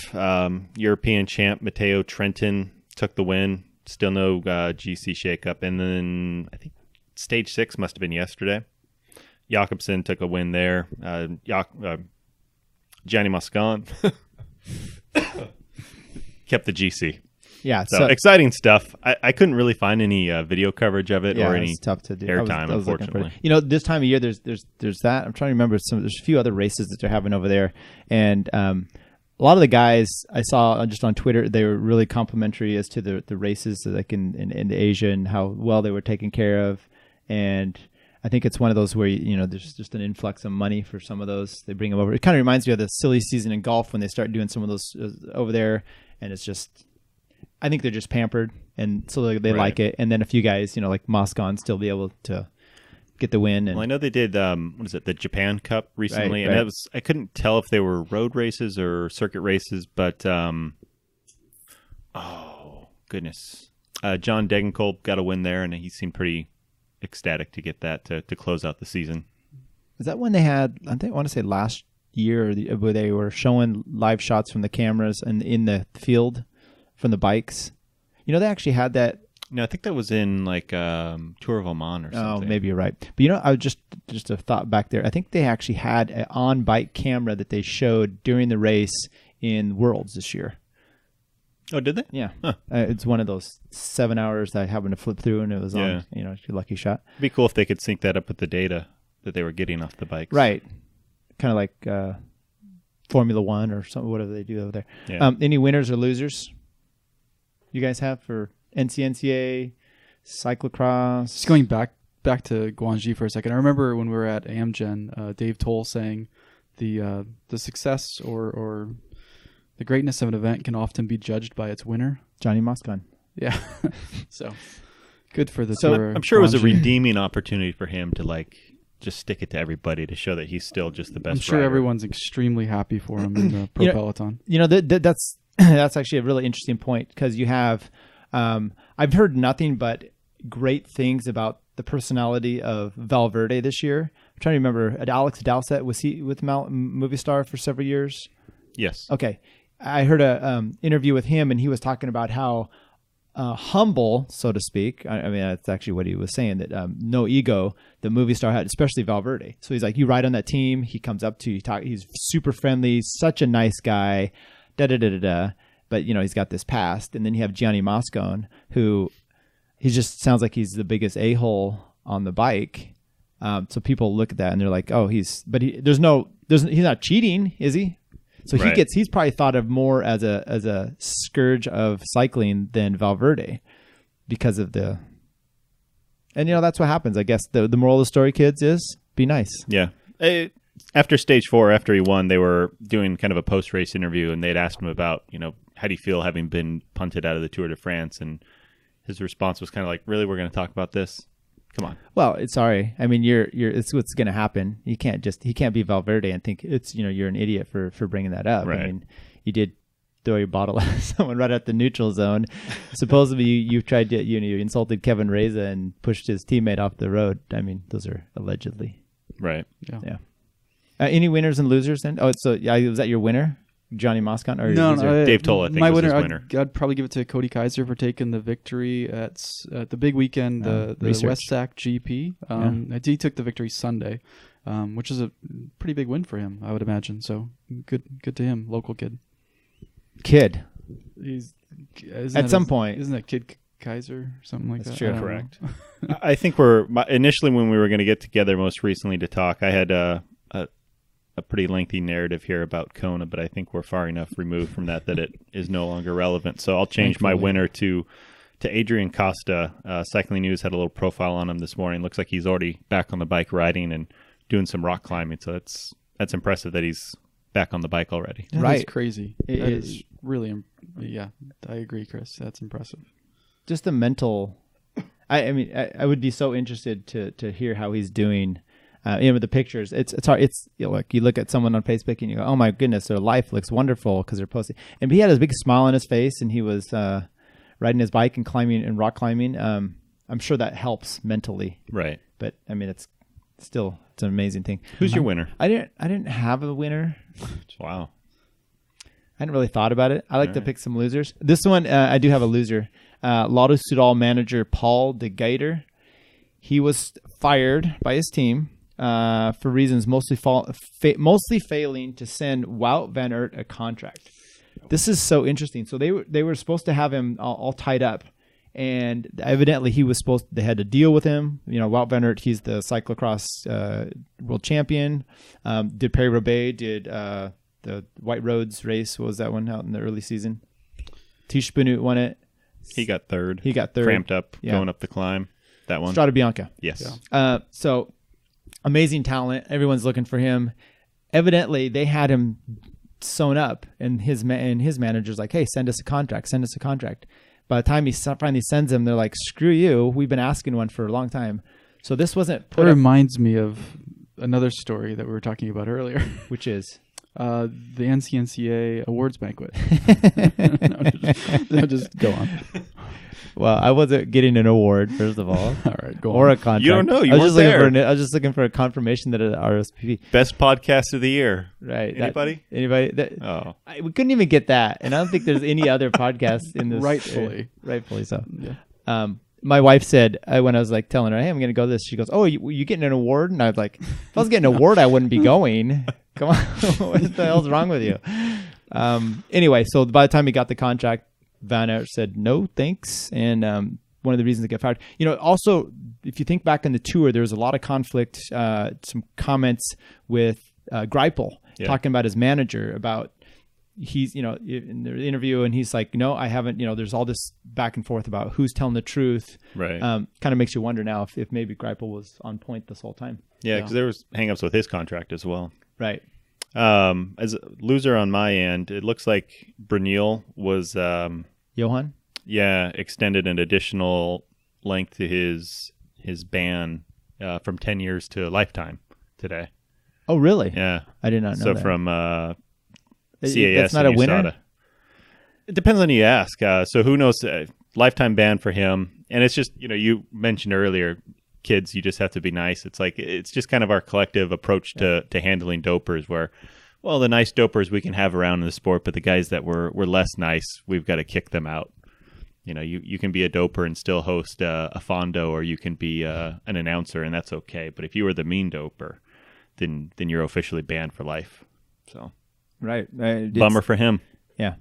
C: European champ Matteo Trentin took the win. Still no GC shakeup. And then I think stage 6 must have been yesterday. Jakobsen took a win there. Gianni Moscon kept the GC.
A: Yeah.
C: So exciting stuff. I couldn't really find any video coverage of it or any
A: it's tough to do.
C: airtime,
A: I was looking for it.
C: unfortunately.
A: This time of year, there's that. I'm trying to remember there's a few other races that they're having over there. And a lot of the guys I saw just on Twitter, they were really complimentary as to the races like in Asia and how well they were taken care of. And I think it's one of those where, there's just an influx of money for some of those. They bring them over. It kind of reminds me of the silly season in golf when they start doing some of those over there. And it's just, I think they're just pampered. And so they like it. And then a few guys, like Moscon still be able to get the win. And
C: I know they did, the Japan Cup recently. And I couldn't tell if they were road races or circuit races, but, oh, goodness. John Degenkolb got a win there, and he seemed pretty ecstatic to get that to close out the season.
A: Is that when they had, I want to say last year, where they were showing live shots from the cameras and in the field from the bikes? They actually had that.
C: No, I think that was in Tour of Oman or something.
A: Oh, maybe you're right. But I was just a thought back there. I think they actually had an on-bike camera that they showed during the race in Worlds this year.
C: Oh, did they?
A: Yeah. Huh. It's one of those 7 hours that I happened to flip through, and it was on, your lucky shot.
C: It'd be cool if they could sync that up with the data that they were getting off the bikes.
A: Right. Kind of like Formula One or something, whatever they do over there.
C: Yeah.
A: Any winners or losers you guys have for NCNCA, cyclocross?
B: Just going back to Guangxi for a second. I remember when we were at Amgen, Dave Toll saying the success or the greatness of an event can often be judged by its winner.
A: Johnny Moscon.
B: Yeah. So good for the tour.
C: I'm sure it was a redeeming opportunity for him to just stick it to everybody to show that he's still just the best
B: I'm sure
C: rider.
B: Everyone's extremely happy for him in the pro peloton.
A: That's actually a really interesting point, because you have I've heard nothing but great things about the personality of Valverde this year. I'm trying to remember. Alex Dowsett, was he with Movistar for several years?
C: Yes.
A: Okay. I heard a interview with him, and he was talking about how humble, so to speak. I mean, that's actually what he was saying, that no ego that Movistar had, especially Valverde. So he's like, you ride on that team, he comes up to you, he's super friendly, such a nice guy, da-da-da-da-da. But, he's got this past. And then you have Gianni Moscon, who he just sounds like he's the biggest a-hole on the bike. So people look at that and they're like, oh, he's not cheating, is he? So he's probably thought of more as a scourge of cycling than Valverde, because of and that's what happens. I guess the moral of the story, kids, is be nice.
C: Yeah. After stage 4, after he won, they were doing kind of a post-race interview, and they'd asked him about, how do you feel having been punted out of the Tour de France? And his response was kind of like, really, we're going to talk about this? Come on.
A: Well, sorry. I mean, it's what's going to happen. He can't be Valverde and think it's, you're an idiot for bringing that up.
C: Right.
A: I mean, you did throw your bottle at someone right at the neutral zone. Supposedly you tried to, you insulted Kevin Reza and pushed his teammate off the road. I mean, those are allegedly.
C: Right.
A: Yeah. Any winners and losers then? Oh, so was that your winner? Johnny Moscon? Or
B: No,
C: Dave Toll, I think,
B: my
C: was
B: winner,
C: his winner.
B: I'd probably give it to Cody Kaiser for taking the victory at the big weekend, the West Sac GP. He took the victory Sunday, which is a pretty big win for him, I would imagine. So good to him, local kid.
A: At some point.
B: Isn't that Kid Kaiser or something like that?
A: That's true.
C: Correct. I think initially when we were going to get together most recently to talk, I had a pretty lengthy narrative here about Kona, but I think we're far enough removed from that it is no longer relevant. So I'll change my winner to Adrian Costa. CyclingNews had a little profile on him this morning. Looks like he's already back on the bike riding and doing some rock climbing. So that's impressive that he's back on the bike already.
B: That is crazy. That is really, I agree, Chris. That's impressive.
A: Just the mental. I mean, I would be so interested to hear how he's doing. With the pictures, it's hard. It's like you look at someone on Facebook and you go, "Oh my goodness, their life looks wonderful," because they're posting. And he had a big smile on his face, and he was riding his bike and climbing and rock climbing. I'm sure that helps mentally.
C: Right.
A: But I mean, it's an amazing thing.
C: Who's your winner?
A: I didn't have a winner.
C: Wow.
A: I hadn't really thought about it. I like to pick some losers. This one, I do have a loser. Lotto Soudal manager Paul de Geiter. He was fired by his team for reasons mostly failing to send Wout van Aert a contract. This is so interesting. So they were supposed to have him all tied up, and evidently they had to deal with him. Wout van Aert, he's the cyclocross world champion. Did Paris-Roubaix, did the White Roads race. What was that one out in the early season? Tish Benoot won it.
C: He got third.
A: Cramped
C: up, going up the climb. That one.
A: Strada Bianca.
C: Yes.
A: Yeah. So amazing talent. Everyone's looking for him. Evidently, they had him sewn up, and his manager's like, "Hey, send us a contract. Send us a contract." By the time he finally sends him, they're like, "Screw you. We've been asking one for a long time." So this wasn't put.
B: It reminds me of another story that we were talking about earlier,
A: which is
B: the NCNCA awards banquet. No, just go on.
A: Well, I wasn't getting an award, first of all.
B: All right, go
A: or
B: on.
A: a contract.
C: You don't know. You
A: I
C: weren't there.
A: I was just looking for a confirmation that it RSVP.
C: Best podcast of the year.
A: Right.
C: Anybody?
A: We couldn't even get that, and I don't think there's any other podcast in this.
B: Rightfully
A: so.
B: Yeah.
A: My wife said when I was like telling her, "Hey, I'm going to go to this," she goes, "Oh, you getting an award?" And I was like, "If I was getting an award, I wouldn't be going." Come on, what the hell's wrong with you? Anyway, so by the time he got the contract, Van Aert said no thanks, and one of the reasons to get fired. Also, if you think back in the Tour, there was a lot of conflict, some comments with Greipel talking about his manager, about he's, in the interview, and he's like, no, I haven't, there's all this back and forth about who's telling the truth.
C: Right.
A: Kind of makes you wonder now if maybe Greipel was on point this whole time.
C: Yeah, because there was hangups with his contract as well.
A: Right.
C: As a loser on my end, it looks like Brunel was...
A: Johan?
C: Yeah, extended an additional length to his ban from 10 years to a lifetime today.
A: Oh, really?
C: Yeah.
A: I did not know that.
C: So from CAS
A: that's not a
C: and
A: winner?
C: USADA. It depends on who you ask. So who knows? Lifetime ban for him. And it's just, you mentioned earlier, kids, you just have to be nice. It's like, it's just kind of our collective approach to handling dopers where, well, the nice dopers we can have around in the sport, but the guys that were less nice, we've got to kick them out. You can be a doper and still host a fondo, or you can be an announcer, and that's okay. But if you were the mean doper, then you're officially banned for life. So,
A: right,
C: bummer for him.
A: Yeah,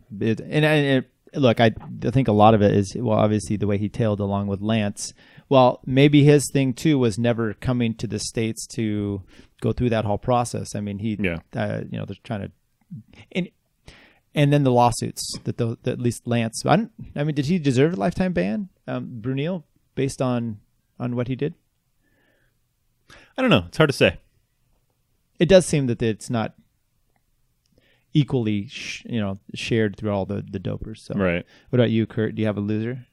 A: look, I think a lot of it is, well, obviously the way he tailed along with Lance. Well, maybe his thing too was never coming to the States to go through that whole process. I mean, they're trying to, and then the lawsuits that at least Lance. Did he deserve a lifetime ban, Brunel, based on what he did?
C: I don't know. It's hard to say.
A: It does seem that it's not equally, shared through all the dopers. So.
C: Right.
A: What about you, Curt? Do you have a loser?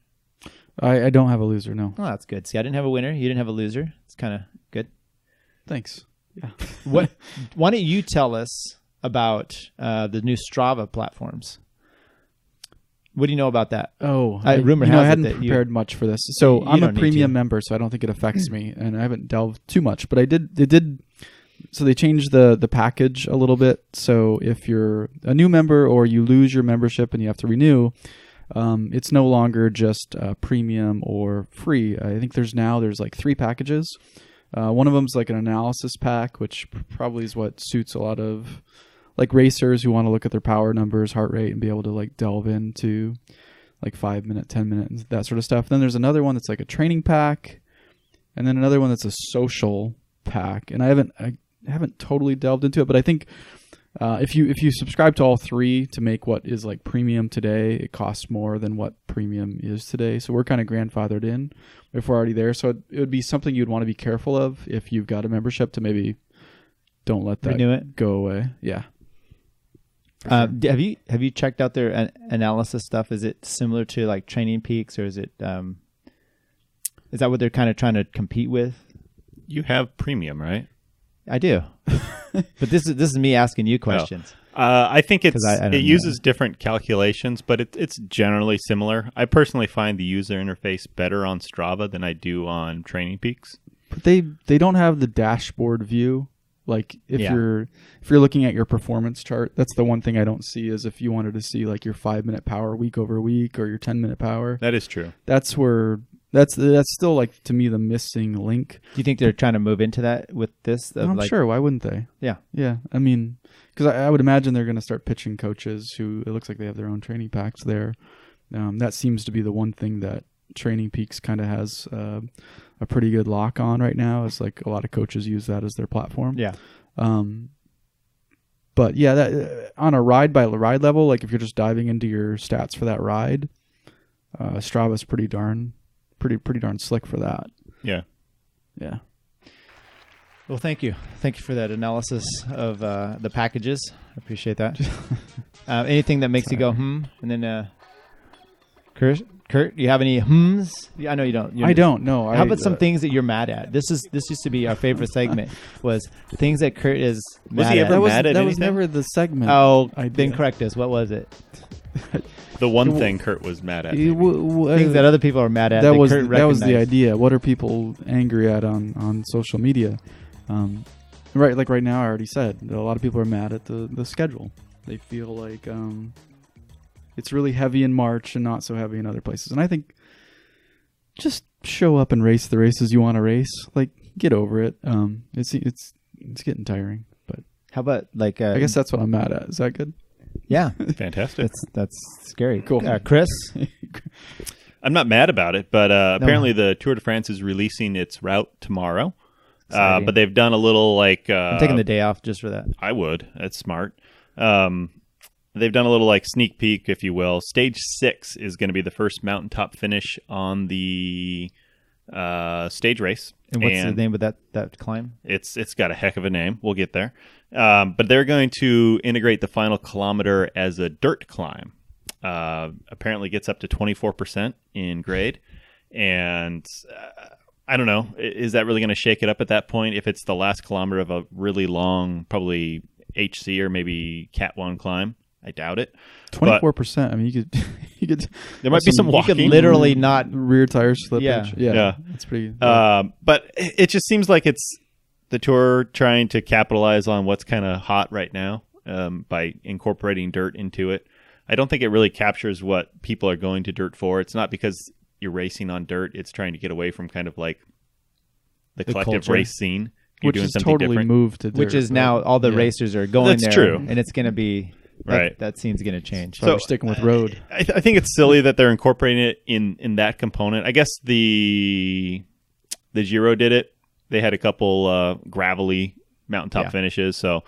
B: I don't have a loser, no.
A: Oh, that's good. See, I didn't have a winner. You didn't have a loser. It's kind of good.
B: Thanks. Yeah.
A: Why don't you tell us about the new Strava platforms? What do you know about that?
B: Oh,
A: rumor has
B: I
A: it
B: hadn't
A: that
B: prepared much for this. So I'm a
A: don't need
B: premium
A: to.
B: member, so I don't think it affects me, and I haven't delved too much. But it did. So they changed the package a little bit. So if you're a new member or you lose your membership and you have to renew, it's no longer just premium or free. I think there's like 3 packages. One of them's like an analysis pack, which probably is what suits a lot of like racers who want to look at their power numbers, heart rate, and be able to like delve into like 5 minute, 10 minute, that sort of stuff. Then there's another one that's like a training pack, and then another one that's a social pack. And I haven't totally delved into it, but I think if you subscribe to all 3 to make what is like premium today, it costs more than what premium is today. So we're kind of grandfathered in if we're already there. So it would be something you'd want to be careful of if you've got a membership, to maybe don't let that
A: renew it,
B: go away. Yeah.
A: Sure. Have you checked out their analysis stuff? Is it similar to like Training Peaks, or is it is that what they're kind of trying to compete with?
C: You have premium, right?
A: I do. But this is me asking you questions.
C: I think it uses
A: know.
C: different calculations, but it's generally similar. I personally find the user interface better on Strava than I do on Training Peaks.
B: But they don't have the dashboard view. Like if you're looking at your performance chart, that's the one thing I don't see, is if you wanted to see like your 5 minute power week over week or your 10 minute power.
C: That is true.
B: That's where that's still like, to me, the missing link.
A: Do you think they're trying to move into that with this?
B: I'm sure. Why wouldn't they?
A: Yeah.
B: Yeah. I mean, because I would imagine they're going to start pitching coaches who it looks like they have their own training packs there. That seems to be the one thing that Training Peaks kind of has a pretty good lock on right now. It's like a lot of coaches use that as their platform.
A: Yeah.
B: But yeah, that on a ride by ride level, like if you're just diving into your stats for that ride, Strava's pretty darn slick for that.
C: Yeah.
B: Yeah.
A: Well, thank you for that analysis of the packages. I appreciate that. Anything that makes you go and then Curt, you have any hmms? I know you don't.
B: I don't know.
A: How about some things that you're mad at? This used to be our favorite segment. Was things that Curt is mad
C: he
A: at.
C: ever mad at
B: that was
C: anything?
B: never the segment.
A: Oh, then correct us. What was it?
C: The one thing Curt was mad at.
A: Things that other people are mad at.
B: That was
A: Curt
B: the
A: recognized.
B: idea. What are people angry at on social media? Right, like right now, I already said that a lot of people are mad at the schedule. They feel like it's really heavy in March and not so heavy in other places. And I think just show up and race the races you want to race. Like, get over it. It's getting tiring. But
A: How about like?
B: I guess that's what I'm mad at. Is that good?
A: Yeah,
C: Fantastic.
A: that's scary.
B: Cool.
A: Chris.
C: I'm not mad about it, but apparently the Tour de France is releasing its route tomorrow. But they've done a little like...
A: I'm taking the day off just for that.
C: I would. That's smart. They've done a little like sneak peek, if you will. Stage 6 is going to be the first mountaintop finish on the stage race.
A: And what's the name of that climb?
C: It's got a heck of a name. We'll get there. But they're going to integrate the final kilometer as a dirt climb. Apparently gets up to 24% in grade. And I don't know. Is that really going to shake it up at that point if it's the last kilometer of a really long, probably HC or maybe Cat 1 climb? I doubt it.
B: 24%. I mean, you could.
C: There might be some walking.
A: You could literally not.
B: Rear tire slippage.
C: Yeah.
B: That's pretty.
C: But it just seems like it's the Tour trying to capitalize on what's kind of hot right now by incorporating dirt into it. I don't think it really captures what people are going to dirt for. It's not because you're racing on dirt. It's trying to get away from kind of like the collective
A: culture.
C: race scene. You're
B: which
C: doing
B: is
C: something
B: totally
C: different.
B: moved to dirt.
A: Which is now all the racers are going
C: That's
A: there.
C: true.
A: And it's going to be.
C: Right.
A: That scene's going to change.
B: So we're sticking with road.
C: I think it's silly that they're incorporating it in that component. I guess the Giro did it. They had a couple gravelly mountaintop finishes. So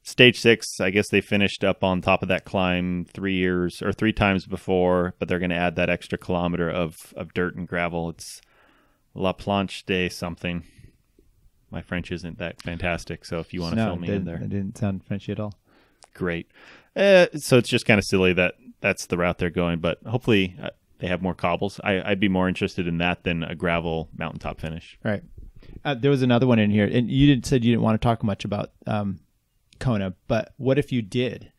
C: stage 6, I guess they finished up on top of that climb 3 times before, but they're going to add that extra kilometer of dirt and gravel. It's La Planche de something. My French isn't that fantastic, so if you want to fill me in there.
A: It didn't sound Frenchy at all.
C: Great. So it's just kind of silly that that's the route they're going, but hopefully they have more cobbles. I'd be more interested in that than a gravel mountaintop finish.
A: Right. There was another one in here, and you said you didn't want to talk much about Kona, but what if you did?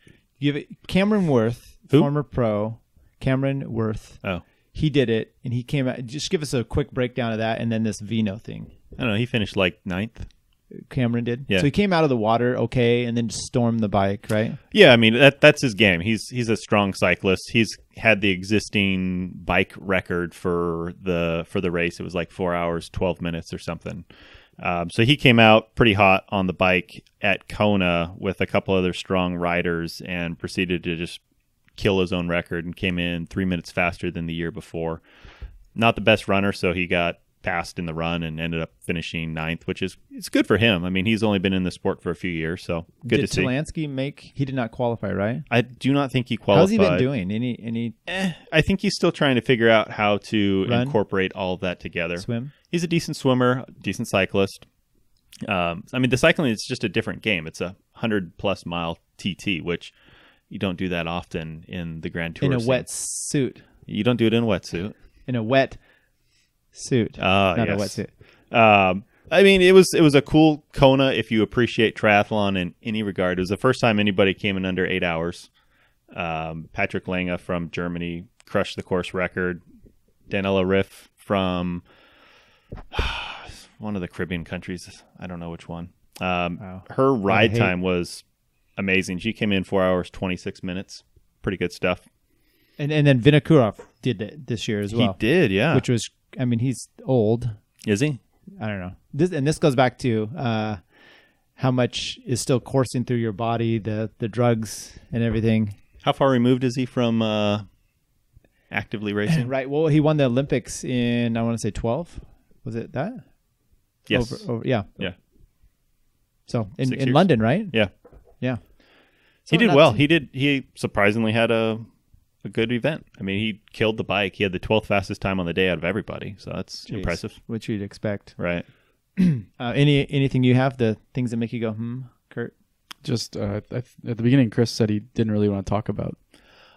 A: Cameron Worth, former pro, Cameron Worth.
C: Oh.
A: He did it, and he came out. Just give us a quick breakdown of that, and then this Vino thing.
C: I don't know. He finished like 9th.
A: Cameron did.
C: Yeah.
A: So he came out of the water okay, and then just stormed the bike, right?
C: Yeah, I mean that's his game. He's a strong cyclist. He's had the existing bike record for the race. It was like 4 hours, 12 minutes or something. So he came out pretty hot on the bike at Kona with a couple other strong riders and proceeded to just kill his own record and came in 3 minutes faster than the year before. Not the best runner, so he got passed in the run and ended up finishing 9th, which is it's good for him. I mean, he's only been in the sport for a few years, so good to see.
A: Did Talansky he did not qualify, right?
C: I do not think he qualified.
A: How's he been doing? Any
C: I think he's still trying to figure out how to
A: Run?
C: Incorporate all of that together.
A: swim?
C: He's a decent swimmer, decent cyclist. I mean, the cycling is just a different game. It's a 100+ mile TT, which you don't do that often in the Grand Tour.
A: In a
C: scene.
A: wet suit.
C: You don't do it in a wetsuit.
A: In a wet suit. Not a
C: yes.
A: wetsuit.
C: I mean, it was a cool Kona if you appreciate triathlon in any regard. It was the first time anybody came in under 8 hours. Patrick Lange from Germany crushed the course record. Daniela Riff from one of the Caribbean countries. I don't know which one. Her ride time was amazing. She came in 4 hours, 26 minutes. Pretty good stuff.
A: And then Vinokurov did it this year as well.
C: He did, yeah.
A: Which was, I mean, he's old.
C: Is he?
A: I don't know. This goes back to how how much is still coursing through your body, the drugs and everything.
C: How far removed is he from actively racing?
A: Right. Well, he won the Olympics in, I want to say 12. Was it that?
C: Yes.
A: Yeah.
C: Yeah.
A: So
C: 6
A: in
C: years.
A: London, right?
C: Yeah.
A: Yeah.
C: He
A: So
C: did
A: not
C: well.
A: too-
C: He surprisingly had a good event. I mean, he killed the bike. He had the 12th fastest time on the day out of everybody. So that's
A: Jeez,
C: impressive.
A: Which you'd expect.
C: Right.
A: Anything you have, the things that make you go, Kurt?
B: Just at the beginning, Chris said he didn't really want to talk about.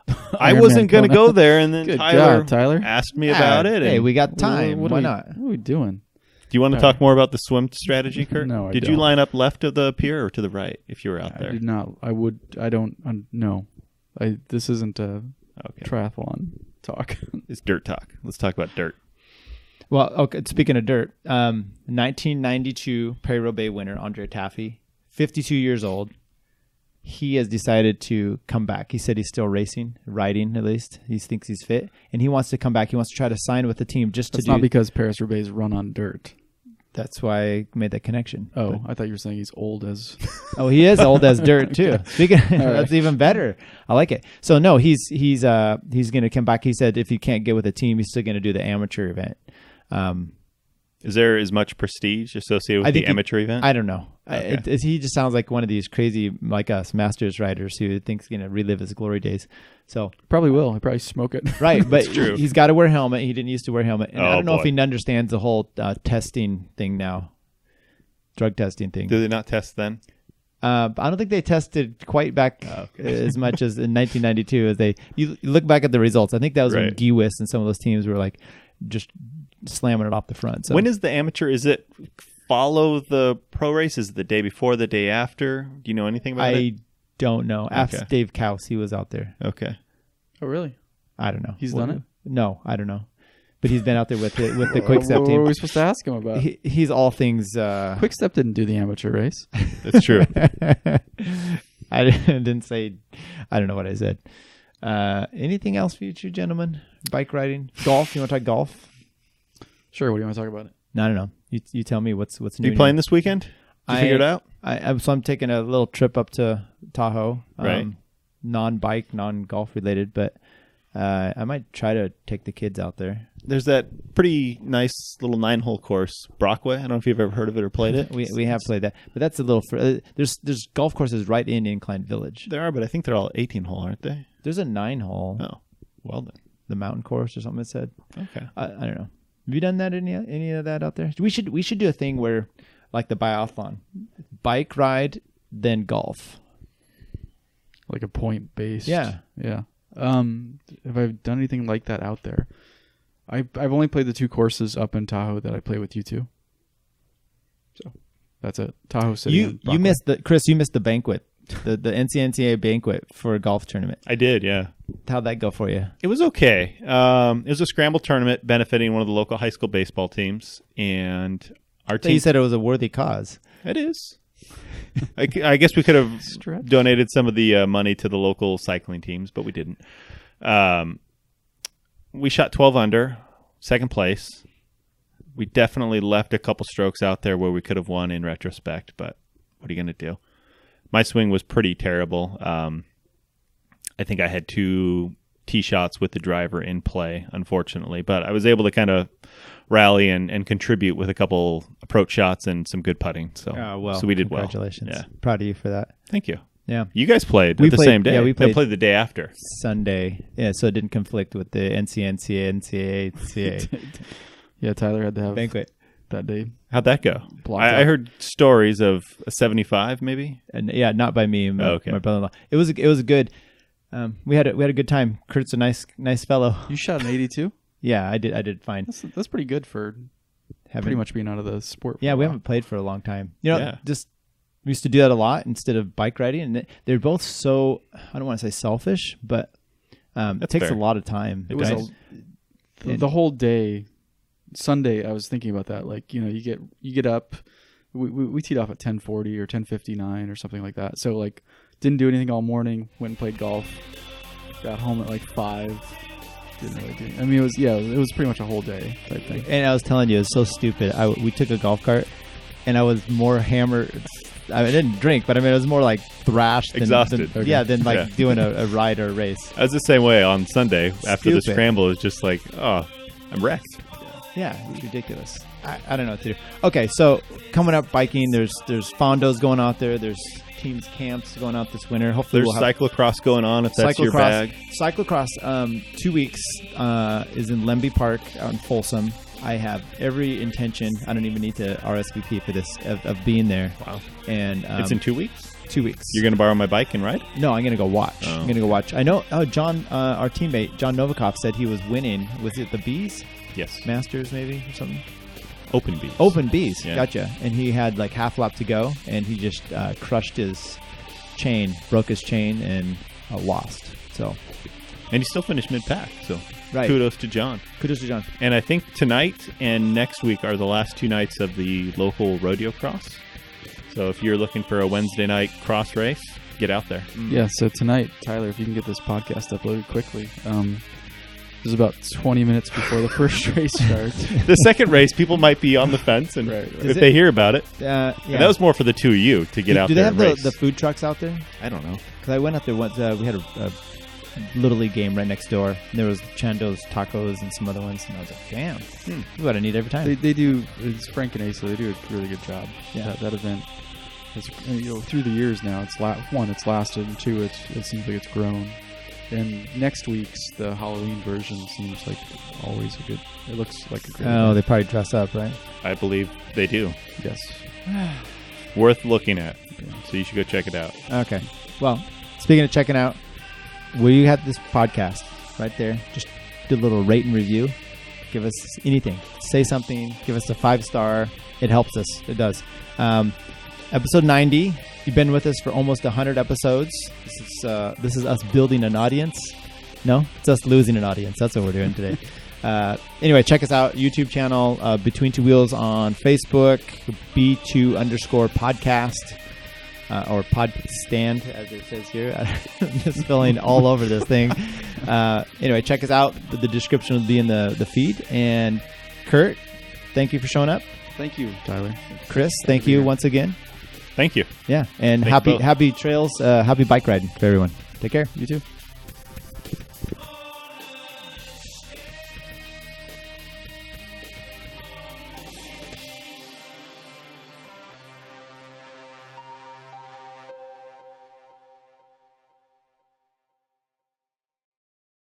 C: I
B: Ironman
C: wasn't going to
B: Kona.
C: go there, and then
B: Good
C: Tyler,
B: job, Tyler.
C: asked me about it.
A: Hey,
C: and
A: we got time.
B: What
A: Why
B: are we-
A: not?
B: What are we doing?
C: do you want to talk more about the swim strategy, Kurt?
B: No, I
C: Did you
B: don't.
C: line up left of the pier or to the right if you were out
B: I
C: there?
B: did not. I would. I don't. No. This isn't a
C: Okay.
B: triathlon talk.
C: It's dirt talk. Let's talk about dirt.
A: Well, okay. Speaking of dirt, 1992 Paris-Roubaix winner Andre Taffy, 52 years old. He has decided to come back. He said he's still racing, riding at least. He thinks he's fit, and he wants to come back. He wants to try to sign with the team just
B: It's
A: to
B: not
A: do.
B: because Paris-Roubaix is run on dirt.
A: That's why I made that connection.
B: Oh, I thought you were saying he's old as.
A: Oh, he is old as dirt too.
B: Okay.
A: Speaking,
B: right.
A: that's even better. I like it. So no, he's going to come back. He said if he can't get with a team, he's still going to do the amateur event.
C: Is there as much prestige associated
A: I
C: with
A: think
C: the amateur event?
A: I don't know.
C: Okay.
A: He just sounds like one of these crazy, like us, masters riders who thinks he's going to relive his glory days. So
B: Probably will. I probably smoke it.
A: right, but
C: true.
A: he's got to wear a helmet. He didn't used to wear a helmet, and I
C: Oh,
A: don't know if
C: boy.
A: he understands the whole testing thing now, drug testing thing.
C: Do they not test then?
A: I don't think they tested quite back as much as in 1992 as they. You look back at the results. I think that was when
C: Right.
A: Giwis and some of those teams were like just slamming it off the front. So
C: When is the amateur? Is it follow the pro race? Is it the day before, the day after? Do you know anything about it?
A: I don't know. Ask
C: Okay.
A: Dave Kaus. He was out there.
C: Okay.
B: Oh, really?
A: I don't know.
B: He's done it?
A: No, I don't know. But he's been out there with the Quick Step
B: What were
A: team.
B: we supposed to ask him about?
A: He's all things.
B: Quick Step didn't do the amateur race.
C: That's true.
A: I didn't say. I don't know what I said. Anything else for you two gentlemen? Bike riding, golf. You want to talk golf?
B: Sure. What do you want to talk about?
A: No, I don't know. You tell me what's new.
C: You playing this weekend? Did you figure it out?
A: So I'm taking a little trip up to Tahoe.
C: Right.
A: Non-bike, non-golf related, but I might try to take the kids out there.
C: There's that pretty nice little 9-hole course, Brockway. I don't know if you've ever heard of it or played it.
A: We have played that, but that's a little. There's golf courses right in Incline Village.
C: There are, but I think they're all 18-hole, aren't they?
A: There's a 9-hole,
C: Oh, well then.
A: the mountain course or something. It said.
C: Okay.
A: I don't know. Have you done that? Any of that out there? We should do a thing where, like the biathlon, bike ride then golf.
B: Like a point based.
A: Yeah.
B: Yeah. Have I done anything like that out there? I've only played the 2 courses up in Tahoe that I play with you two. So that's it. Tahoe City. and
A: You
B: Brockway.
A: missed Chris. You missed the banquet, the NCNCA banquet for a golf tournament.
C: I did, yeah.
A: How'd that go for you?
C: It was okay. It was a scramble tournament benefiting one of the local high school baseball teams, and our team.
A: You said it was a worthy cause.
C: It is. I guess we could have
B: Stretch.
C: donated some of the money to the local cycling teams, but we didn't. We shot 12 under, second place. We definitely left a couple strokes out there where we could have won in retrospect, but what are you going to do? My swing was pretty terrible. I think I had 2 tee shots with the driver in play, unfortunately, but I was able to kind of rally and contribute with a couple approach shots and some good putting. So, so we did well.
A: Congratulations.
C: Yeah.
A: Proud of you for that.
C: Thank you.
A: Yeah.
C: You guys played
A: We
C: the
A: played-
C: same day.
A: yeah, we
C: They
A: played-
C: played the day after.
A: Sunday. Yeah, so it didn't conflict with the NCNCA
B: Yeah, Tyler had to have
A: banquet.
B: that day.
C: How'd that go?
B: Blocked
C: I
B: out.
C: heard stories of a 75, maybe.
A: And yeah, not by me, my
C: Okay.
A: brother-in-law. It was good. We had a good time. Kurt's a nice fellow.
B: You shot an 82?
A: Yeah, I did fine.
B: That's pretty good for pretty much being out of the sport.
A: Yeah,
B: for a
A: we
B: while.
A: haven't played for a long time. You know,
C: Yeah.
A: just we used to do that a lot instead of bike riding, and they're both so, I don't want to say selfish, but it takes
C: fair.
A: a lot of time.
B: It was
A: right?
B: the whole day. Sunday, I was thinking about that. Like, you get up. We teed off at 10:40 or 10:59 or something like that. So like, didn't do anything all morning. Went and played golf. Got home at like 5. Didn't really do. I mean, it was pretty much a whole day type thing.
A: And I was telling you, it's so stupid. We took a golf cart, and I was more hammered I didn't drink, but I mean, it was more like thrashed.
C: Exhausted.
A: Than like doing a ride or a race.
C: I was the same way on Sunday after the
A: Stupid.
C: scramble. It's just like, oh, I'm wrecked.
A: Yeah, it's ridiculous. I don't know what to do. Okay, so coming up biking, there's fondos going out there. There's teams camps going out this winter. Hopefully
C: There's
A: we'll have
C: cyclocross going on if that's your bag.
A: Cyclocross, 2 weeks is in Lemby Park out in Folsom. I have every intention. I don't even need to RSVP for this of being there.
C: Wow.
A: And
C: It's in 2 weeks?
A: 2 weeks.
C: You're going to borrow my bike and ride?
A: No, I'm going to go watch.
C: Oh.
A: I'm going to go watch. I know John, our teammate, John Novikov, said he was winning. Was it the Bees?
C: Yes.
A: Masters, maybe, or something?
C: Open bees.
A: Open Bees.
C: Yeah.
A: Gotcha. And he had like half lap to go, and he just crushed his chain, broke his chain, and lost. So,
C: And he still finished mid-pack, so
A: right.
C: kudos to John.
A: Kudos to John.
C: And I think tonight and next week are the last 2 nights of the local rodeo cross. So if you're looking for a Wednesday night cross race, get out there.
B: Yeah, so tonight, Tyler, if you can get this podcast uploaded quickly, this is about 20 minutes before the first race starts.
C: The second race, people might be on the fence, and
B: Right.
C: if they hear about it.
A: Yeah.
C: And that was more for the two of you to get out
A: Do
C: there
A: they
C: and
A: have
C: race.
A: the food trucks out there?
C: I don't know.
A: Because I went out there once. We had a Little League game right next door. And there was Chando's Tacos and some other ones. And I was like, damn, this is what I need every time.
B: They do, it's Frank and Asa, they do a really good job.
A: Yeah.
B: That event, it's, through the years now, it's it's lasted, and two, it seems like it's grown. And next week's, the Halloween version seems like always a good, it looks like a great
A: Oh,
B: event.
A: they probably dress up, right?
C: I believe they do.
B: Yes.
C: Worth looking at. So you should go check it out.
A: Okay. Well, speaking of checking out, we have this podcast right there. Just do a little rate and review. Give us anything. Say something. Give us a 5-star. It helps us. It does. Episode 90. You've been with us for almost 100 episodes. This is us building an audience. No, it's us losing an audience. That's what we're doing today. Anyway, check us out. YouTube channel, Between Two Wheels on Facebook, B2_podcast, or pod stand, as it says here. I'm just spelling all over this thing. Anyway, check us out. The description will be in the feed. And Curt, thank you for showing up.
B: Thank you, Tyler.
A: Chris, thank you once again.
C: Thank you.
A: Yeah, and
C: Thanks both.
A: happy trails, happy bike riding for everyone. Take care.
B: You too.